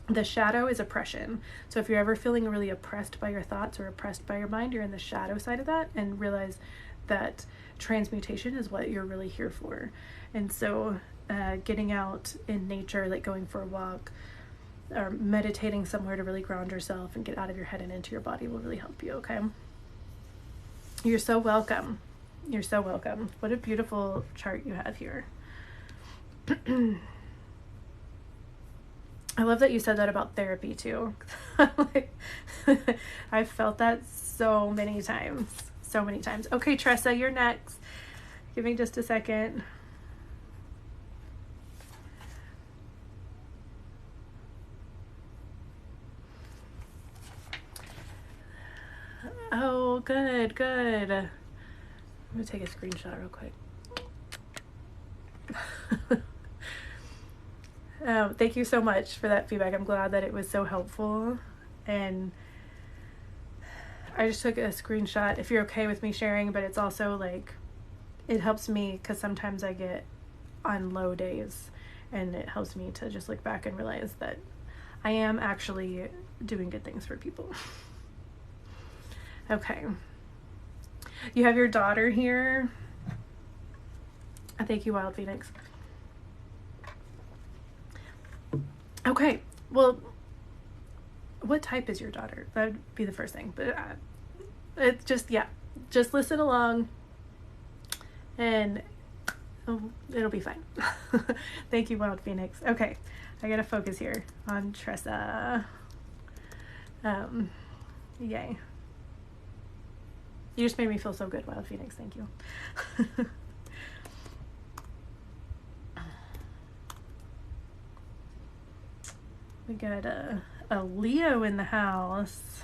[SPEAKER 1] The shadow is oppression. So if you're ever feeling really oppressed by your thoughts or oppressed by your mind, you're in the shadow side of that, and realize that transmutation is what you're really here for. And so getting out in nature, like going for a walk or meditating somewhere to really ground yourself and get out of your head and into your body will really help you, okay? You're so welcome. You're so welcome. What a beautiful chart you have here. I love that you said that about therapy too. I've felt that so many times. So many times. Okay, Tressa, you're next. Give me just a second. good, good. I'm gonna take a screenshot real quick. Thank you so much for that feedback. I'm glad that it was so helpful. And I just took a screenshot, if you're okay with me sharing, but it's also like, it helps me because sometimes I get on low days, and it helps me to just look back and realize that I am actually doing good things for people. Okay. You have your daughter here. Thank you, Wild Phoenix. Okay, well, what type is your daughter? That would be the first thing. But it's just, yeah, just listen along and it'll be fine. Thank you, Wild Phoenix. Okay, I gotta focus here on Tressa. Yay. You just made me feel so good, Wild Phoenix. Thank you. We got a Leo in the house.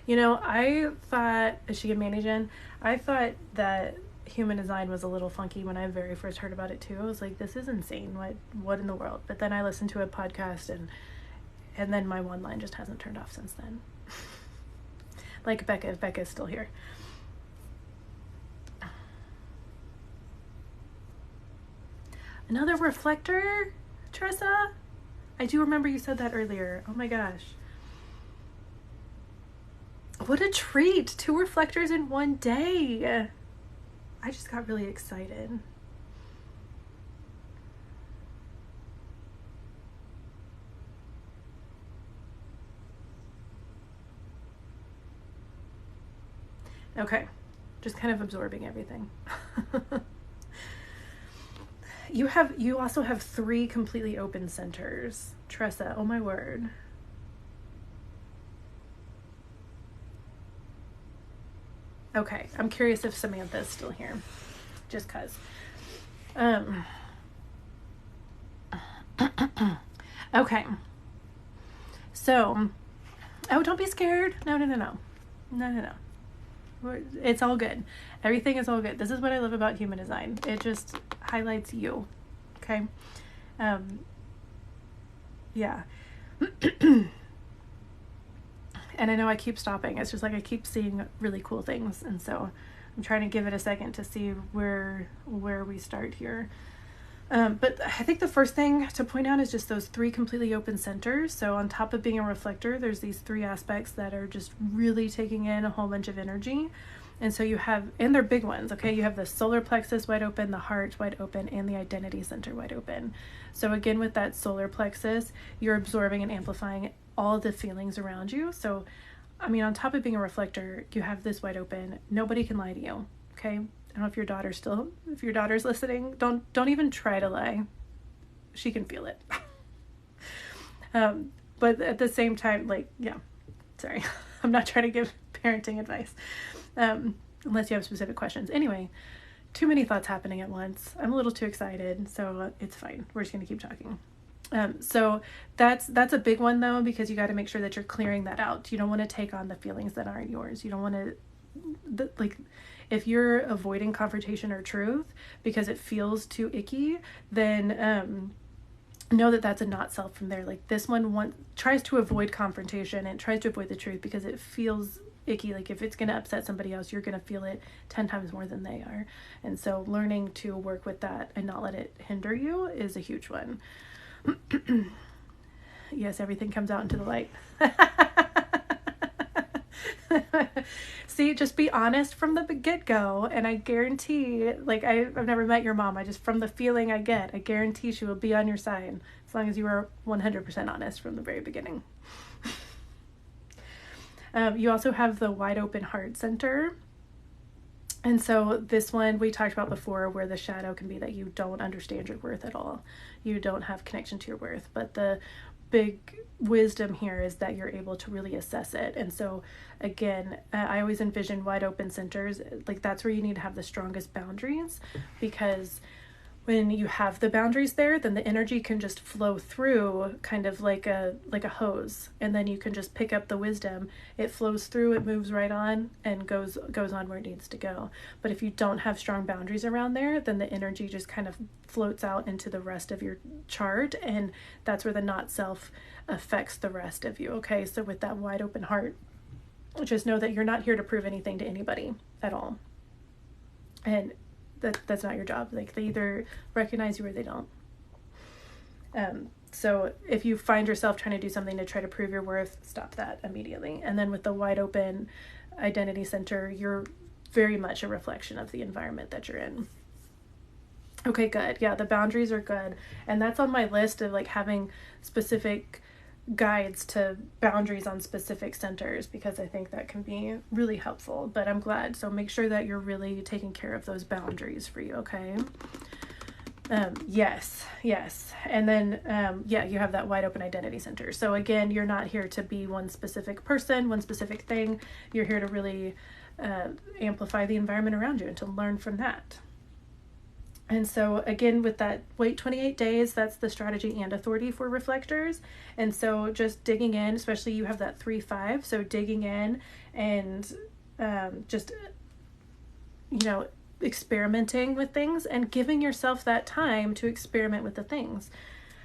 [SPEAKER 1] You know, I thought, is she a manager? I thought that human design was a little funky when I very first heard about it too. I was like, this is insane. What in the world? But then I listened to a podcast and then my one line just hasn't turned off since then. Like Becca, if Becca's still here. Another reflector, Tressa? I do remember you said that earlier. Oh my gosh. What a treat. 2 reflectors in one day. I just got really excited. Okay, just kind of absorbing everything. You also have 3 completely open centers, Tressa. Oh my word. Okay, I'm curious if Samantha's still here, just cause. Okay. So, oh, don't be scared. No. It's all good. Everything is all good. This is what I love about human design. It just highlights you. Okay. Yeah. And I know I keep stopping. It's just like I keep seeing really cool things. And so I'm trying to give it a second to see where we start here. But I think the first thing to point out is just those 3 completely open centers. So on top of being a reflector, there's these 3 aspects that are just really taking in a whole bunch of energy. And so you have, and they're big ones, okay? You have the solar plexus wide open, the heart wide open, and the identity center wide open. So again, with that solar plexus, you're absorbing and amplifying all the feelings around you. So, I mean, on top of being a reflector, you have this wide open. Nobody can lie to you, okay? I don't know if your daughter's listening, don't even try to lie. She can feel it. But at the same time, like, yeah, sorry. I'm not trying to give parenting advice. Unless you have specific questions. Anyway, too many thoughts happening at once. I'm a little too excited, so it's fine. We're just going to keep talking. So that's a big one though, because you got to make sure that you're clearing that out. You don't want to take on the feelings that aren't yours. You don't want to, like, if you're avoiding confrontation or truth because it feels too icky, then know that that's a not self from there. Like this one tries to avoid confrontation and tries to avoid the truth because it feels icky. Like if it's going to upset somebody else, you're going to feel it 10 times more than they are. And so learning to work with that and not let it hinder you is a huge one. Yes, everything comes out into the light. See, just be honest from the get-go, and I guarantee, like, I've never met your mom, from the feeling I get, I guarantee she will be on your side as long as you are 100% honest from the very beginning. You also have the wide open heart center. And so this one we talked about before, where the shadow can be that you don't understand your worth at all. You don't have connection to your worth. But the big wisdom here is that you're able to really assess it. And so again, I always envision wide open centers, like that's where you need to have the strongest boundaries, because when you have the boundaries there, then the energy can just flow through kind of like a hose, and then you can just pick up the wisdom. It flows through, it moves right on and goes on where it needs to go. But if you don't have strong boundaries around there, then the energy just kind of floats out into the rest of your chart, and that's where the not self affects the rest of you. Okay, so with that wide open heart, just know that you're not here to prove anything to anybody at all. And that's not your job. Like, they either recognize you or they don't. So if you find yourself trying to do something to try to prove your worth, stop that immediately. And then with the wide open identity center, you're very much a reflection of the environment that you're in. Okay, good. Yeah, the boundaries are good. And that's on my list of like having specific guides to boundaries on specific centers, because I think that can be really helpful. But I'm glad. So make sure that you're really taking care of those boundaries for you, okay? Yes. And then, you have that wide open identity center. So again, you're not here to be one specific person, one specific thing. You're here to really amplify the environment around you and to learn from that. And so again, with that wait 28 days, that's the strategy and authority for reflectors. And so just digging in, especially you have that 3-5. So digging in and just, experimenting with things and giving yourself that time to experiment with the things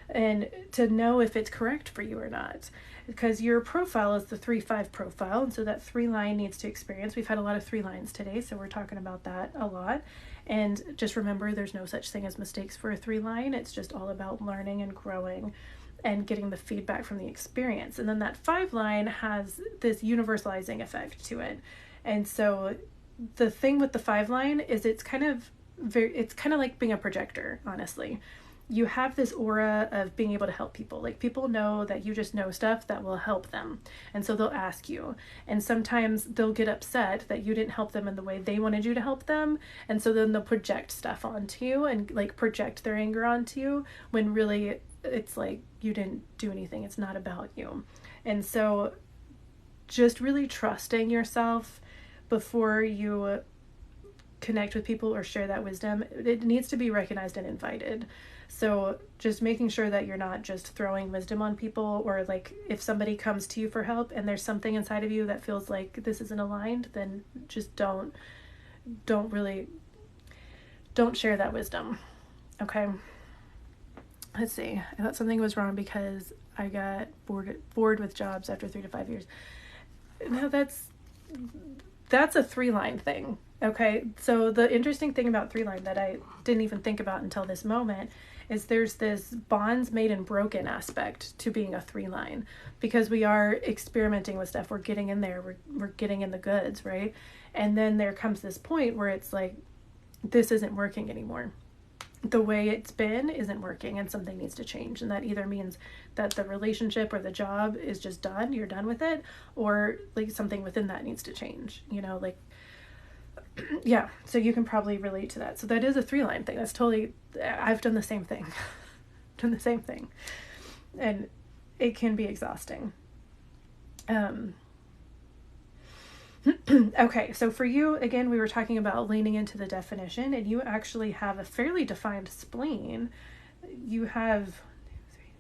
[SPEAKER 1] and to know if it's correct for you or not. Because your profile is the 3-5 profile. And so that 3 line needs to experience. We've had a lot of 3 lines today, so we're talking about that a lot. And just remember, there's no such thing as mistakes for a 3 line. It's just all about learning and growing and getting the feedback from the experience. And then that 5 line has this universalizing effect to it. And so the thing with the 5 line is it's kind of like being a projector, honestly. You have this aura of being able to help people. Like, people know that you just know stuff that will help them. And so they'll ask you. And sometimes they'll get upset that you didn't help them in the way they wanted you to help them. And so then they'll project stuff onto you and like project their anger onto you, when really it's like you didn't do anything. It's not about you. And so just really trusting yourself before you connect with people or share that wisdom, it needs to be recognized and invited. So just making sure that you're not just throwing wisdom on people, or like if somebody comes to you for help and there's something inside of you that feels like this isn't aligned, then just don't share that wisdom. Okay. Let's see. I thought something was wrong because I got bored with jobs after 3 to 5 years. No, that's a 3 line thing. Okay, so the interesting thing about 3 line that I didn't even think about until this moment is there's this bonds made and broken aspect to being a 3 line, because we are experimenting with stuff. We're getting in there, we're getting in the goods, right? And then there comes this point where it's like, this isn't working anymore. The way it's been isn't working, and something needs to change. And that either means that the relationship or the job is just done, you're done with it, or like something within that needs to change, yeah, so you can probably relate to that. So that is a 3 line thing. That's totally, I've done the same thing. And it can be exhausting. Okay, so for you, again, we were talking about leaning into the definition, and you actually have a fairly defined spleen. You have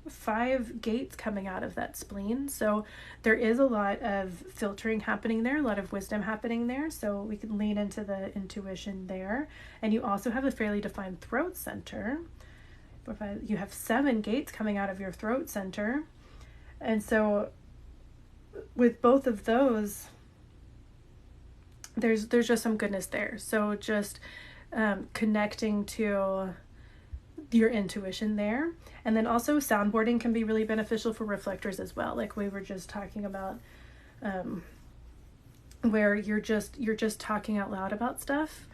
[SPEAKER 1] 5 gates coming out of that spleen. So there is a lot of filtering happening there, a lot of wisdom happening there. So we can lean into the intuition there. And you also have a fairly defined throat center. You have 7 gates coming out of your throat center. And so with both of those, there's just some goodness there. So just connecting to your intuition there. And then also soundboarding can be really beneficial for reflectors as well. Like we were just talking about, where you're just talking out loud about stuff.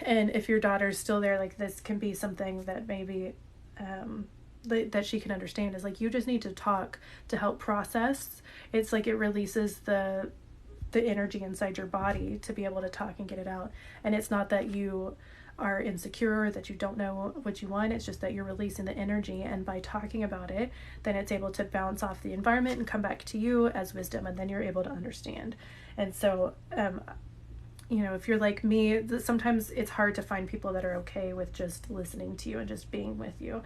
[SPEAKER 1] And if your daughter's still there, like this can be something that maybe that she can understand, is like you just need to talk to help process. It's like it releases the the energy inside your body to be able to talk and get it out. And it's not that you are insecure, that you don't know what you want. It's just that you're releasing the energy, and by talking about it, then it's able to bounce off the environment and come back to you as wisdom, and then you're able to understand. And so you know, if you're like me, sometimes it's hard to find people that are okay with just listening to you and just being with you,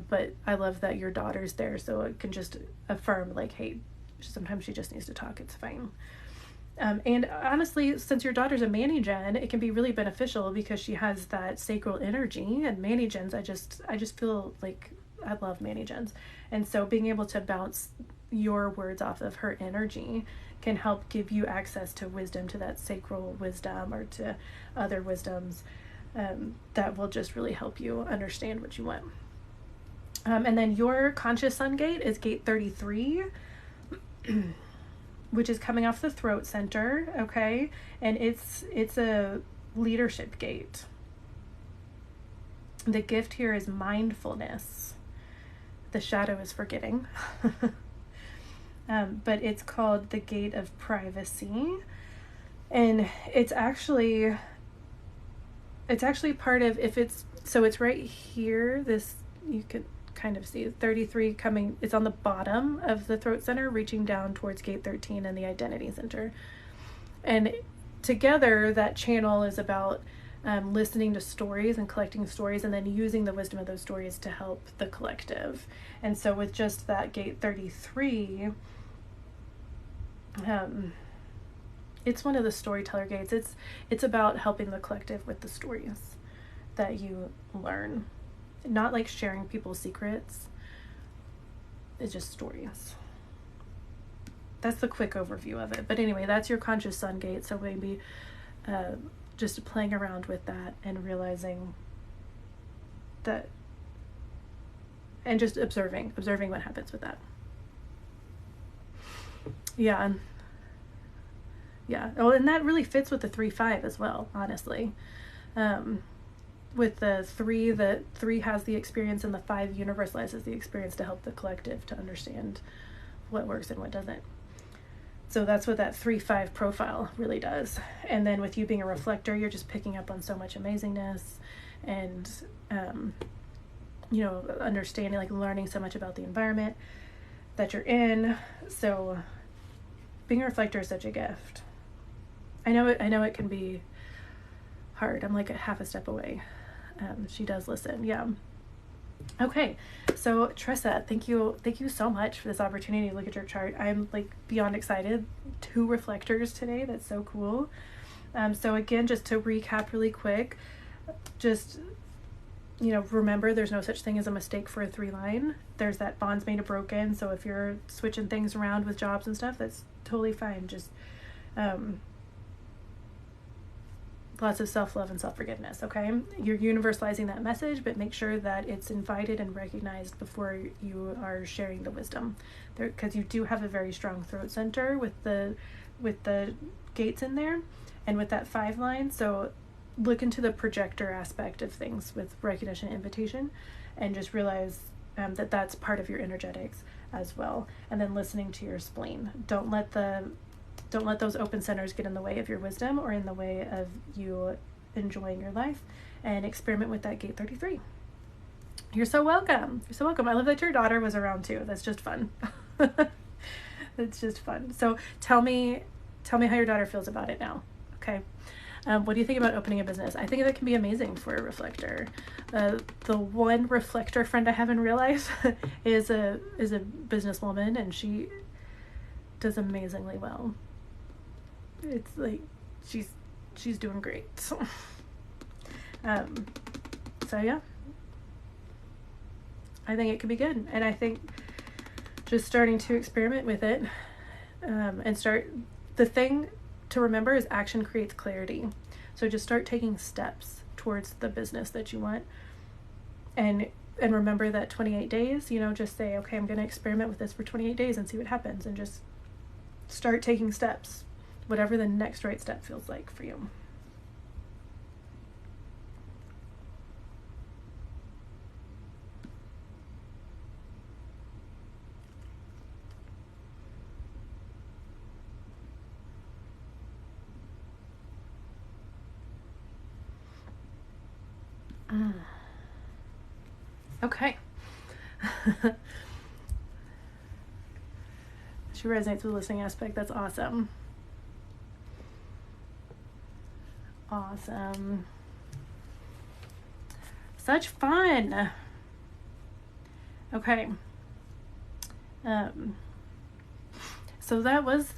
[SPEAKER 1] but I love that your daughter's there, so it can just affirm like, hey, sometimes she just needs to talk, it's fine. And honestly, since your daughter's a Mani-Gen, it can be really beneficial because she has that sacral energy. And Mani-Gens, I just feel like I love Mani-Gens. And so being able to bounce your words off of her energy can help give you access to wisdom, to that sacral wisdom or to other wisdoms that will just really help you understand what you want. And then your conscious sun gate is gate 33. Which is coming off the throat center, okay? And it's a leadership gate. The gift here is mindfulness. The shadow is forgetting. But it's called the gate of privacy. And it's actually part of, so it's right here, this, you could kind of see 33 coming, it's on the bottom of the throat center, reaching down towards gate 13 and the identity center. And together that channel is about listening to stories and collecting stories, and then using the wisdom of those stories to help the collective. And so with just that gate 33, it's one of the storyteller gates. It's about helping the collective with the stories that you learn. Not like sharing people's secrets. It's just stories. That's the quick overview of it. But anyway, that's your conscious sun gate. So maybe just playing around with that and realizing that, and just observing what happens with that. Yeah. Oh, and that really fits with the 3-5 as well, honestly. With the 3 has the experience, and the 5 universalizes the experience to help the collective to understand what works and what doesn't. So that's what that 3-5 profile really does. And then with you being a reflector, you're just picking up on so much amazingness and, you know, understanding, like learning so much about the environment that you're in. So being a reflector is such a gift. I know it can be hard. I'm like a half a step away. She does listen. Yeah. Okay. So Tressa, thank you so much for this opportunity to look at your chart. I'm like beyond excited. 2 reflectors today. That's so cool. So again, just to recap really quick, just, you know, remember there's no such thing as a mistake for a 3-line. There's that bonds made or broken. So if you're switching things around with jobs and stuff, that's totally fine. Just, lots of self-love and self-forgiveness, okay? You're universalizing that message, but make sure that it's invited and recognized before you are sharing the wisdom. Because you do have a very strong throat center with the gates in there and with that 5 line. So look into the projector aspect of things with recognition and invitation, and just realize that that's part of your energetics as well. And then listening to your spleen. Don't let those open centers get in the way of your wisdom or in the way of you enjoying your life, and experiment with that gate 33. You're so welcome. You're so welcome. I love that your daughter was around too. That's just fun. It's just fun. So tell me how your daughter feels about it now. Okay. What do you think about opening a business? I think that can be amazing for a reflector. The one reflector friend I have in real life is a businesswoman, and she does amazingly well. It's like she's doing great. So yeah, I think it could be good. And I think just starting to experiment with it, and the thing to remember is action creates clarity. So just start taking steps towards the business that you want, and remember that 28 days, you know, just say, okay, I'm going to experiment with this for 28 days and see what happens, and just start taking steps, whatever the next right step feels like for you. Okay. She resonates with the listening aspect. That's awesome. Awesome. Such fun. Okay. So that was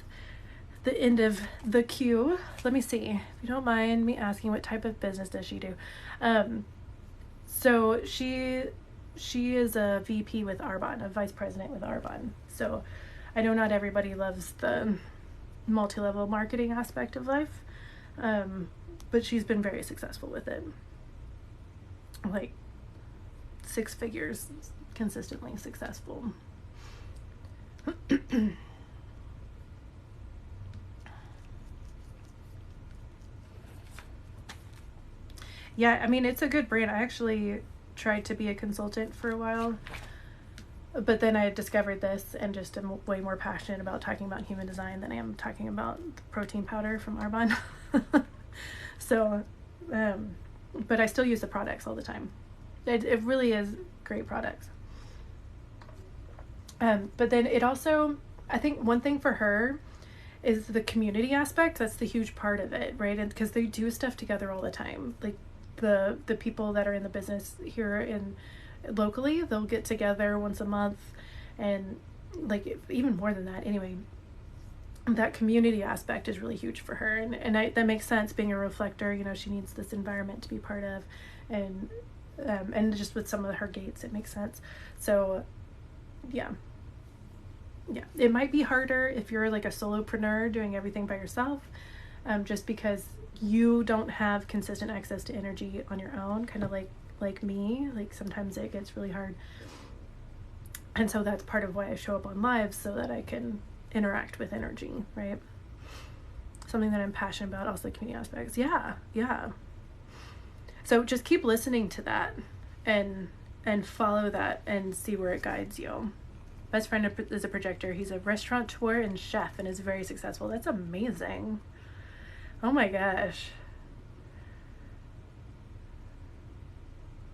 [SPEAKER 1] the end of the queue. Let me see. If you don't mind me asking, what type of business does she do? So she is a VP with Arbonne, a vice president with Arbonne. So I know not everybody loves the multi-level marketing aspect of life, but she's been very successful with it. Like 6 figures, consistently successful. Yeah, I mean, it's a good brand. I actually tried to be a consultant for a while, but then I discovered this and just am way more passionate about talking about human design than I am talking about the protein powder from Arbonne. So, but I still use the products all the time. It really is great products. But then it also, I think one thing for her is the community aspect. That's the huge part of it, right? And because they do stuff together all the time. Like the people that are in the business here in locally, they'll get together once a month, and like even more than that anyway. That community aspect is really huge for her, and that makes sense. Being a reflector, you know, she needs this environment to be part of, and just with some of her gates, it makes sense. So yeah, it might be harder if you're like a solopreneur doing everything by yourself, just because you don't have consistent access to energy on your own, kind of like me. Like sometimes it gets really hard, and so that's part of why I show up on lives, so that I can interact with energy, right? Something that I'm passionate about. Also the community aspects. Yeah. So just keep listening to that and follow that and see where it guides you. Best friend is a projector. He's a restaurateur and chef and is very successful. That's amazing. Oh my gosh.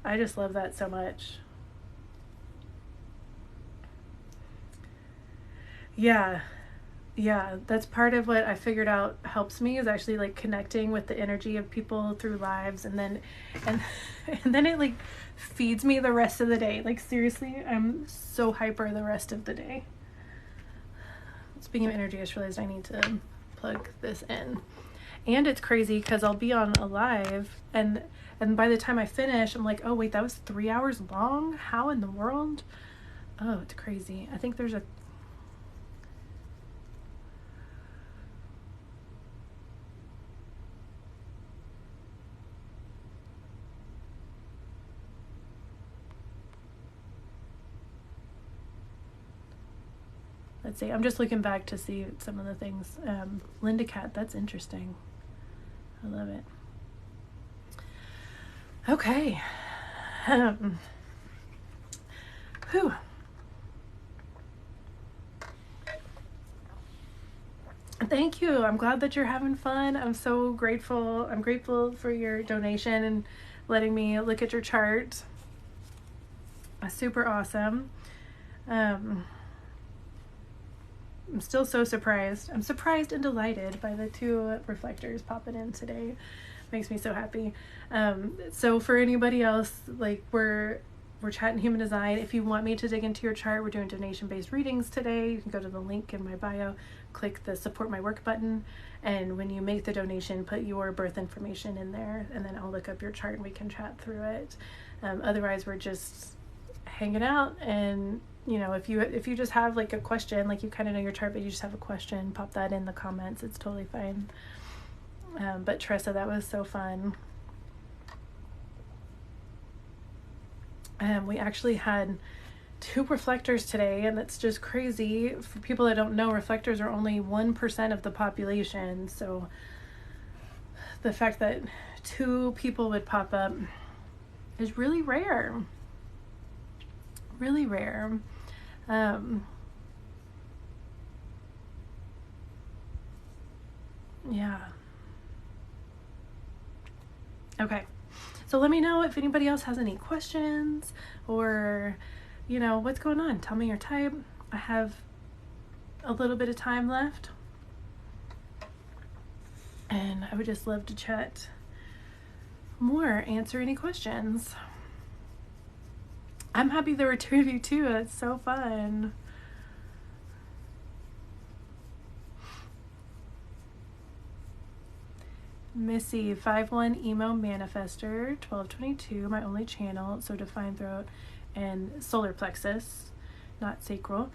[SPEAKER 1] I just love that so much. Yeah, that's part of what I figured out helps me, is actually like connecting with the energy of people through lives, and then and and then it like feeds me the rest of the day. Like seriously, I'm so hyper the rest of the day. Speaking of energy, I just realized I need to plug this in. And it's crazy because I'll be on a live, and by the time I finish, I'm like, oh wait, that was 3 hours long? How in the world? Oh, it's crazy. I think there's a let's see, I'm just looking back to see some of the things. Linda Cat, that's interesting. I love it. Okay. Whew. Thank you. I'm glad that you're having fun. I'm so grateful. I'm grateful for your donation and letting me look at your chart. Super awesome. I'm still so surprised. I'm surprised and delighted by the 2 reflectors popping in today. Makes me so happy. So for anybody else, like we're chatting human design. If you want me to dig into your chart, we're doing donation-based readings today. You can go to the link in my bio, click the support my work button, and when you make the donation, put your birth information in there, and then I'll look up your chart and we can chat through it. Otherwise, we're just hanging out, and you know, if you just have like a question, like you kind of know your chart but you just have a question, pop that in the comments. It's totally fine. But Tressa, that was so fun. We actually had 2 reflectors today, and it's just crazy. For people that don't know, reflectors are only 1% of the population, so the fact that 2 people would pop up is really rare. Really rare. Yeah. Okay. So let me know if anybody else has any questions or, what's going on. Tell me your type. I have a little bit of time left, and I would just love to chat more, answer any questions. I'm happy there were 2 of you too. It's so fun. Missy, 5'1" emo manifester, 1222, my only channel, so defined throat and solar plexus, not sacral.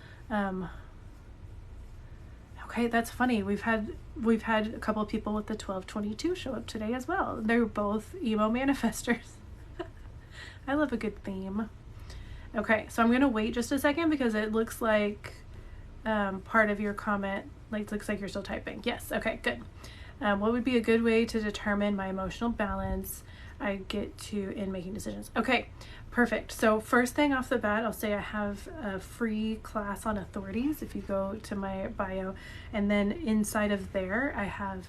[SPEAKER 1] Okay, that's funny. We've had a couple of people with the 1222 show up today as well. They're both emo manifestors. I love a good theme. Okay, so I'm gonna wait just a second because it looks like part of your comment, looks like you're still typing. Yes, okay, good. What would be a good way to determine my emotional balance I get to in making decisions? Okay, perfect. So first thing off the bat, I'll say I have a free class on authorities if you go to my bio, and then inside of there I have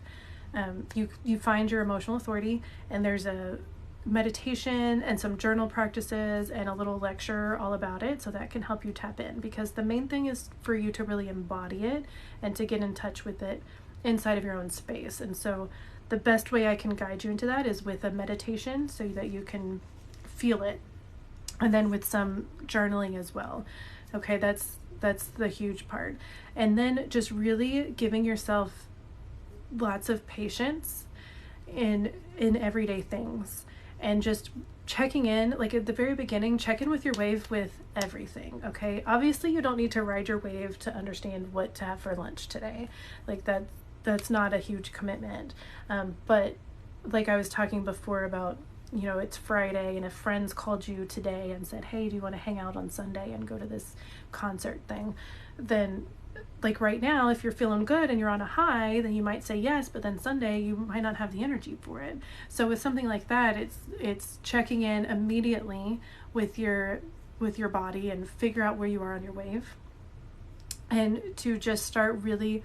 [SPEAKER 1] you find your emotional authority, and there's a meditation and some journal practices and a little lecture all about it, so that can help you tap in, because the main thing is for you to really embody it and to get in touch with it inside of your own space. And so the best way I can guide you into that is with a meditation so that you can feel it, and then with some journaling as well. Okay, that's the huge part. And then just really giving yourself lots of patience in everyday things, and just checking in, like at the very beginning, check in with your wave with everything. Okay, obviously you don't need to ride your wave to understand what to have for lunch today, like that's not a huge commitment. But like I was talking before about, it's Friday, and if friends called you today and said, hey, do you want to hang out on Sunday and go to this concert thing, then like right now, if you're feeling good and you're on a high, then you might say yes, but then Sunday you might not have the energy for it. So with something like that, it's checking in immediately with your body and figure out where you are on your wave, and to just start really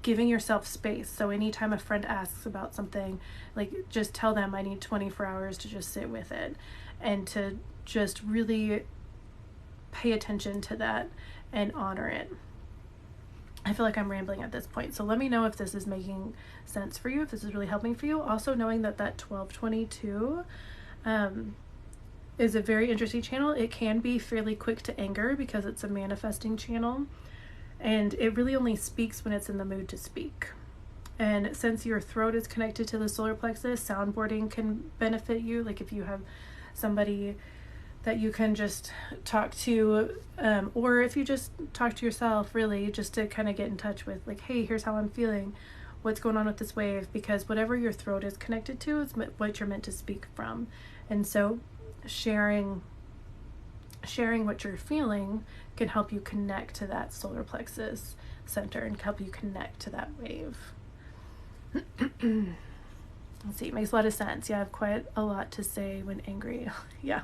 [SPEAKER 1] giving yourself space. So anytime a friend asks about something, like just tell them I need 24 hours to just sit with it, and to just really pay attention to that and honor it. I feel like I'm rambling at this point, so let me know if this is making sense for you, if this is really helping for you. Also knowing that 1222 is a very interesting channel. It can be fairly quick to anger because it's a manifesting channel, and it really only speaks when it's in the mood to speak. And since your throat is connected to the solar plexus, soundboarding can benefit you. Like if you have somebody that you can just talk to, or if you just talk to yourself, really just to kind of get in touch with, like, hey, here's how I'm feeling, what's going on with this wave, because whatever your throat is connected to is what you're meant to speak from. And so sharing what you're feeling can help you connect to that solar plexus center and help you connect to that wave. Let's see, it makes a lot of sense. Yeah, I have quite a lot to say when angry. Yeah.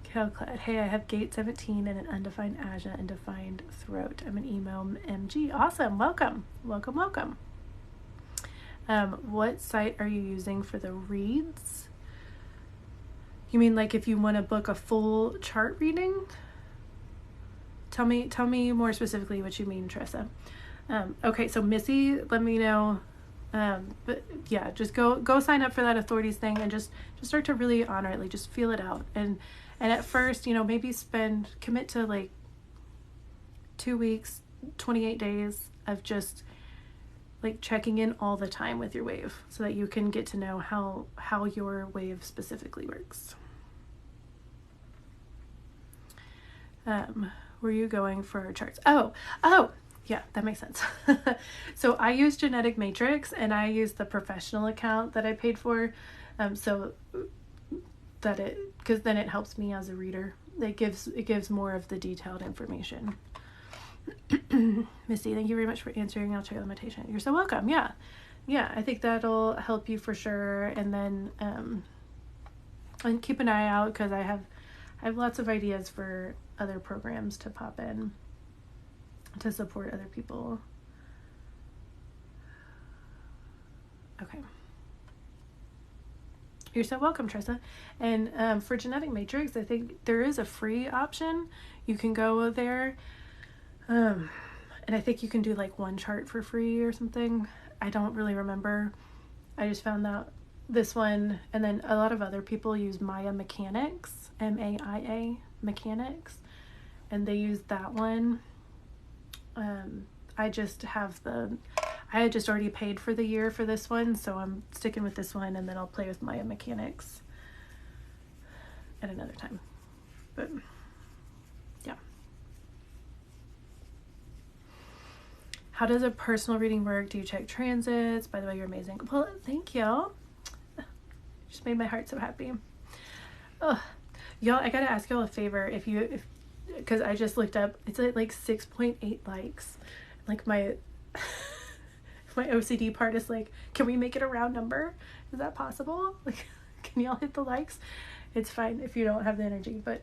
[SPEAKER 1] Calclad, hey, I have gate 17 and an undefined ajna and defined throat. I'm an emo MG. Awesome. Welcome. What site are you using for the reads? You mean like if you want to book a full chart reading? Tell me more specifically what you mean, Tressa. Okay, so Missy, let me know. But yeah, just go sign up for that authorities thing, and just start to really honor it. Like just feel it out. And at first, maybe commit to like 2 weeks, 28 days of just like checking in all the time with your wave, so that you can get to know how your wave specifically works. Were you going for charts? Oh, yeah, that makes sense. So I use Genetic Matrix, and I use the professional account that I paid for. So that because then it helps me as a reader. It gives more of the detailed information. Missy, thank you very much for answering. I'll check out the meditation. You're so welcome. Yeah, I think that'll help you for sure. And then and keep an eye out, because I have lots of ideas for other programs to pop in to support other people. Okay. You're so welcome, Tressa. And for Genetic Matrix, I think there is a free option. You can go there. And I think you can do like one chart for free or something. I don't really remember. I just found out this one, and then a lot of other people use Maya Mechanics, MAIA Mechanics, and they use that one. I had just already paid for the year for this one, so I'm sticking with this one, and then I'll play with Maya Mechanics at another time. But yeah. How does a personal reading work? Do you check transits? By the way, you're amazing. Well, thank you. Just made my heart so happy. Oh, y'all, I gotta ask y'all a favor. Because I just looked up, it's at like 6.8 likes. Like my OCD part is like, can we make it a round number? Is that possible? Like, can y'all hit the likes? It's fine if you don't have the energy, but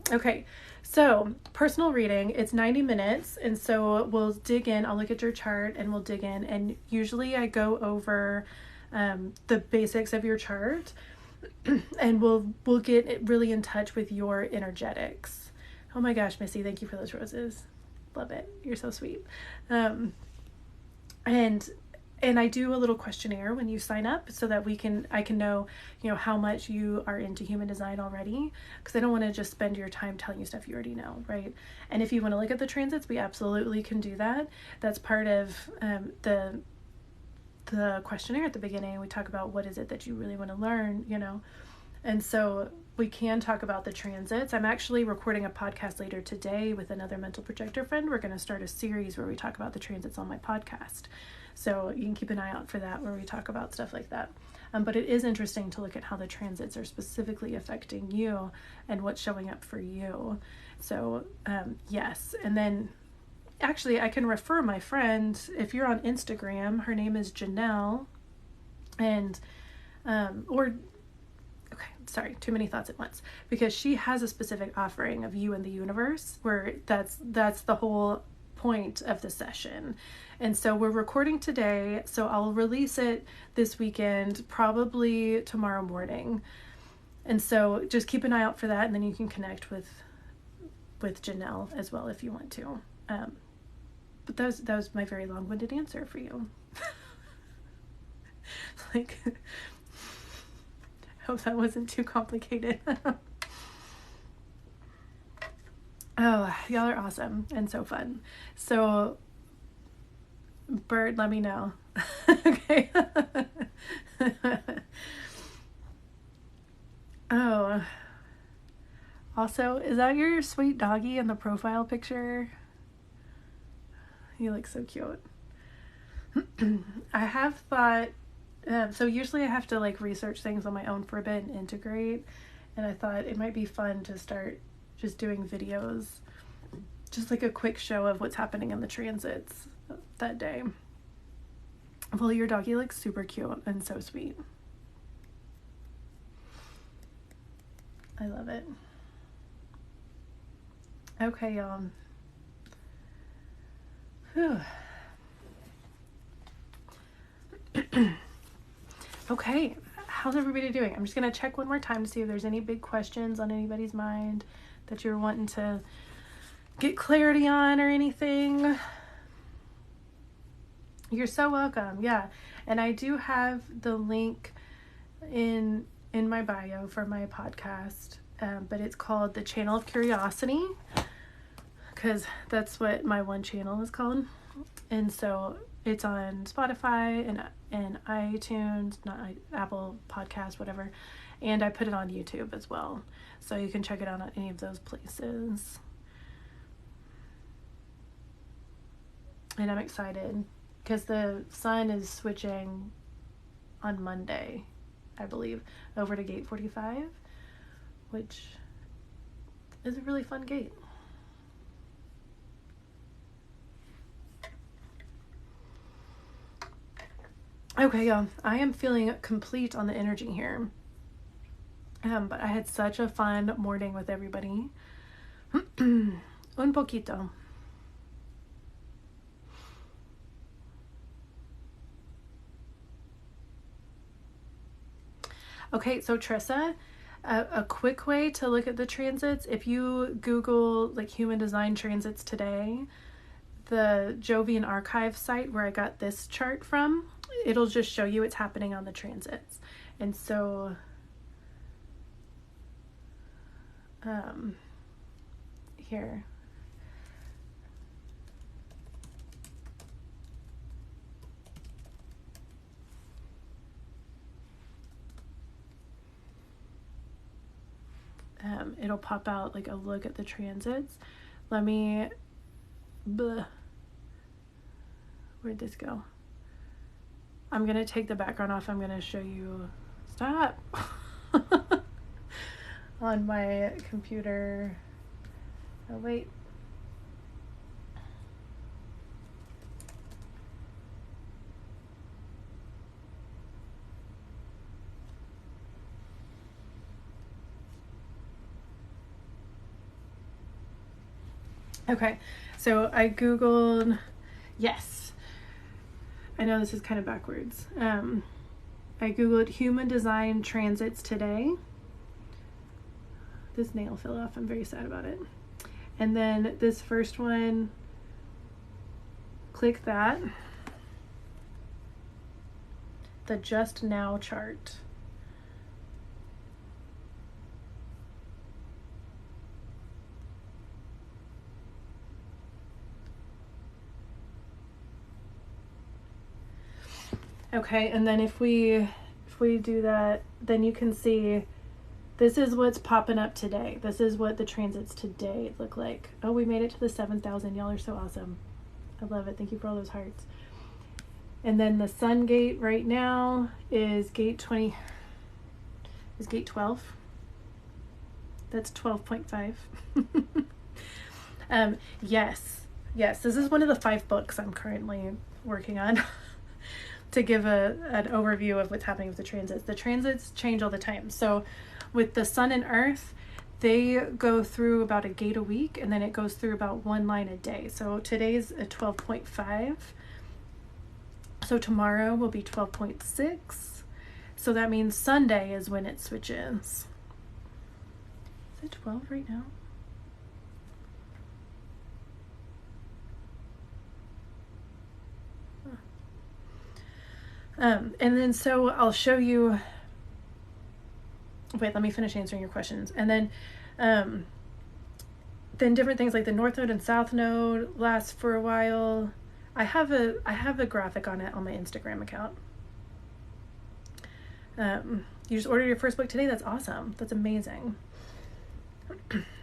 [SPEAKER 1] okay. So personal reading, it's 90 minutes. And so we'll dig in. I'll look at your chart and we'll dig in. And usually I go over the basics of your chart and we'll get really in touch with your energetics. Oh my gosh, Missy, thank you for those roses. Love it. You're so sweet. And I do a little questionnaire when you sign up so that I can know, how much you are into human design already, because I don't want to just spend your time telling you stuff you already know, right? And if you want to look at the transits, we absolutely can do that. That's part of the questionnaire at the beginning. We talk about what is it that you really want to learn, and so we can talk about the transits. I'm actually recording a podcast later today with another mental projector friend. We're going to start a series where we talk about the transits on my podcast. So you can keep an eye out for that, where we talk about stuff like that. But it is interesting to look at how the transits are specifically affecting you and what's showing up for you. So yes. And then actually I can refer my friend, if you're on Instagram, her name is Janelle, and sorry, too many thoughts at once, because she has a specific offering of you and the universe, where that's the whole point of the session. And so we're recording today, so I'll release it this weekend, probably tomorrow morning. And so just keep an eye out for that, and then you can connect with Janelle as well if you want to. But that was my very long-winded answer for you. Like, hope that wasn't too complicated. Oh, y'all are awesome and so fun. So, Bird, let me know. Okay. Oh. Also, is that your sweet doggy in the profile picture? You look so cute. I have thought, so usually I have to like research things on my own for a bit and integrate, and I thought it might be fun to start just doing videos, just like a quick show of what's happening in the transits that day. Well, your doggy looks super cute and so sweet. I love it. Okay, y'all. Okay, how's everybody doing? I'm just going to check one more time to see if there's any big questions on anybody's mind that you're wanting to get clarity on or anything. You're so welcome. Yeah, and I do have the link in my bio for my podcast, but it's called The Channel of Curiosity, because that's what my one channel is called. And so it's on Spotify and iTunes, Apple Podcasts, whatever. And I put it on YouTube as well. So you can check it out on any of those places. And I'm excited because the sun is switching on Monday, I believe, over to gate 45, which is a really fun gate. Okay, y'all, I am feeling complete on the energy here. But I had such a fun morning with everybody. Un poquito. Okay, so Trissa, a quick way to look at the transits, if you Google like human design transits today, the Jovian Archive site where I got this chart from, it'll just show you it's happening on the transits. And so here. It'll pop out like a look at the transits. Let me, where'd this go? I'm gonna take the background off. I'm gonna show you, stop, on my computer. Oh, wait. Okay, so I Googled, yes, I know this is kind of backwards. I Googled human design transits today. This nail fell off, I'm very sad about it. And then this first one, click that. The Just Now chart. Okay, and then if we do that, then you can see this is what's popping up today. This is what the transits today look like. Oh, we made it to the 7,000. Y'all are so awesome. I love it. Thank you for all those hearts. And then the sun gate right now is gate 20, is gate 12. That's 12.5. Yes, this is one of the 5 books I'm currently working on to give an overview of what's happening with the transits. The transits change all the time. So with the sun and earth, they go through about a gate a week, and then it goes through about 1 line a day. So today's a 12.5. So tomorrow will be 12.6. So that means Sunday is when it switches. Is it 12 right now? And then so I'll show you, wait, let me finish answering your questions. And then different things like the North Node and South Node last for a while. I have a graphic on it on my Instagram account. You just ordered your first book today. That's awesome. That's amazing.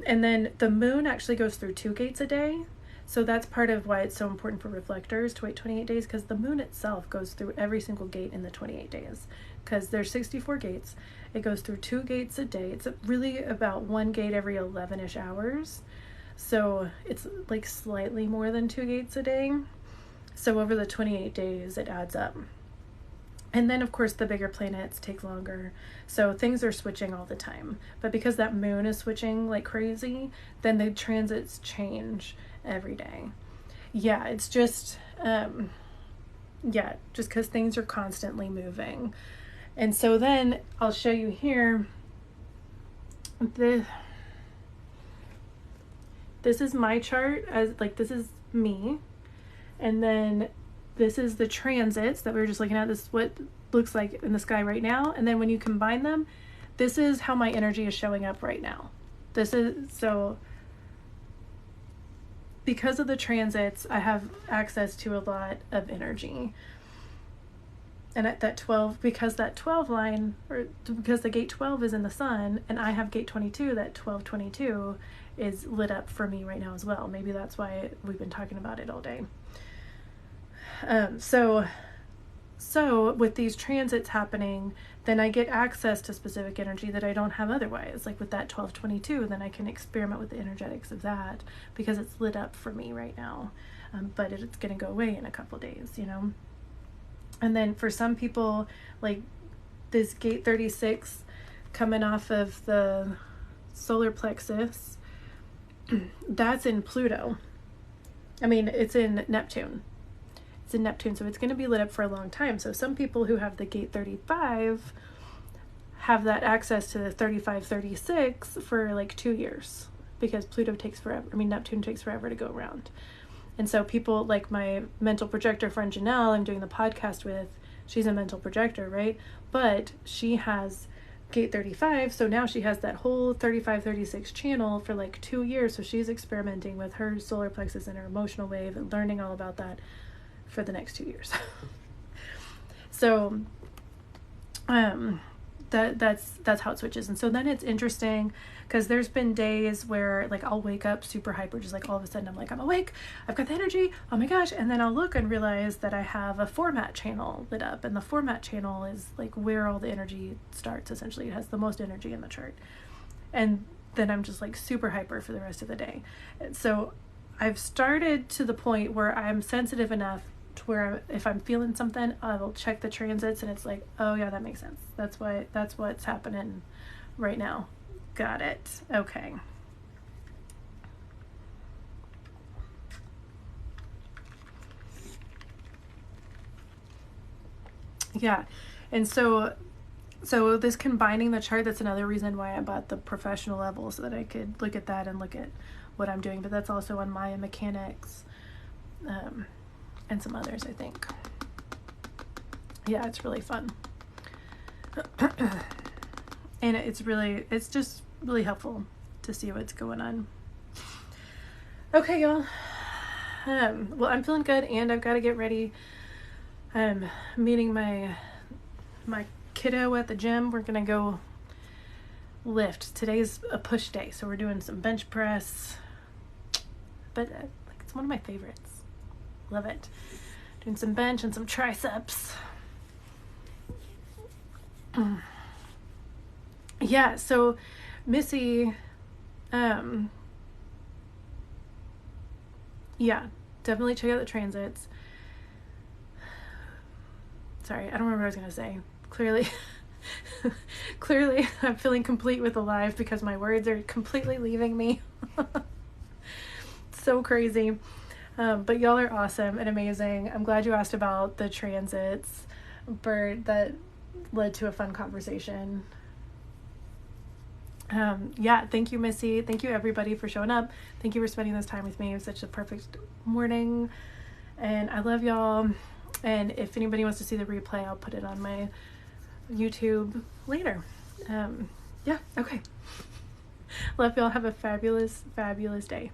[SPEAKER 1] And then the moon actually goes through 2 gates a day. So that's part of why it's so important for reflectors to wait 28 days, because the moon itself goes through every single gate in the 28 days, because there's 64 gates. It goes through 2 gates a day. It's really about 1 gate every 11-ish hours. So it's like slightly more than 2 gates a day. So over the 28 days, it adds up. And then, of course, the bigger planets take longer. So things are switching all the time. But because that moon is switching like crazy, then the transits change every day. Yeah, it's just, just because things are constantly moving. And so then I'll show you here, this is my chart, as like this is me. And then this is the transits that we were just looking at. This is what it looks like in the sky right now. And then when you combine them, this is how my energy is showing up right now. This is, so because of the transits, I have access to a lot of energy. And at that 12, because that 12 line, or because the gate 12 is in the sun, and I have gate 22, that 1222 is lit up for me right now as well. Maybe that's why we've been talking about it all day. So with these transits happening, then I get access to specific energy that I don't have otherwise. Like with that 1222, then I can experiment with the energetics of that because it's lit up for me right now. But it's going to go away in a couple days, you know? And then for some people, like this gate 36 coming off of the solar plexus, that's in Pluto. I mean, it's in Neptune. It's in Neptune, so it's going to be lit up for a long time. So some people who have the gate 35 have that access to the 3536 for like 2 years, because Neptune takes forever to go around. And so people like my mental projector friend Janelle I'm doing the podcast with, she's a mental projector, right? But she has gate 35, so now she has that whole 3536 channel for like 2 years. So she's experimenting with her solar plexus and her emotional wave and learning all about that for the next 2 years. So that's how it switches. And so then it's interesting because there's been days where like I'll wake up super hyper, just like all of a sudden I'm like, I'm awake, I've got the energy, oh my gosh. And then I'll look and realize that I have a format channel lit up, and the format channel is like where all the energy starts. Essentially, it has the most energy in the chart. And then I'm just like super hyper for the rest of the day. And so I've started to the point where I'm sensitive enough to where if I'm feeling something, I will check the transits and it's like, oh yeah, that makes sense. That's what's happening right now. Got it. Okay. Yeah. And so this combining the chart, that's another reason why I bought the professional level, so that I could look at that and look at what I'm doing. But that's also on Maya Mechanics, and some others, I think. Yeah, it's really fun. And it's just really helpful to see what's going on. Okay, y'all. Well, I'm feeling good, and I've got to get ready. I'm meeting my kiddo at the gym. We're gonna go lift. Today's a push day, so we're doing some bench press. But like, it's one of my favorites. Love it. Doing some bench and some triceps. Yeah, so Missy, yeah, definitely check out the transits. Sorry, I don't remember what I was gonna say. Clearly I'm feeling complete with alive because my words are completely leaving me. So crazy. But y'all are awesome and amazing. I'm glad you asked about the transits, Bert. That led to a fun conversation. Yeah, thank you, Missy. Thank you, everybody, for showing up. Thank you for spending this time with me. It was such a perfect morning, and I love y'all. And if anybody wants to see the replay, I'll put it on my YouTube later. Yeah, okay. Love y'all. Have a fabulous, fabulous day.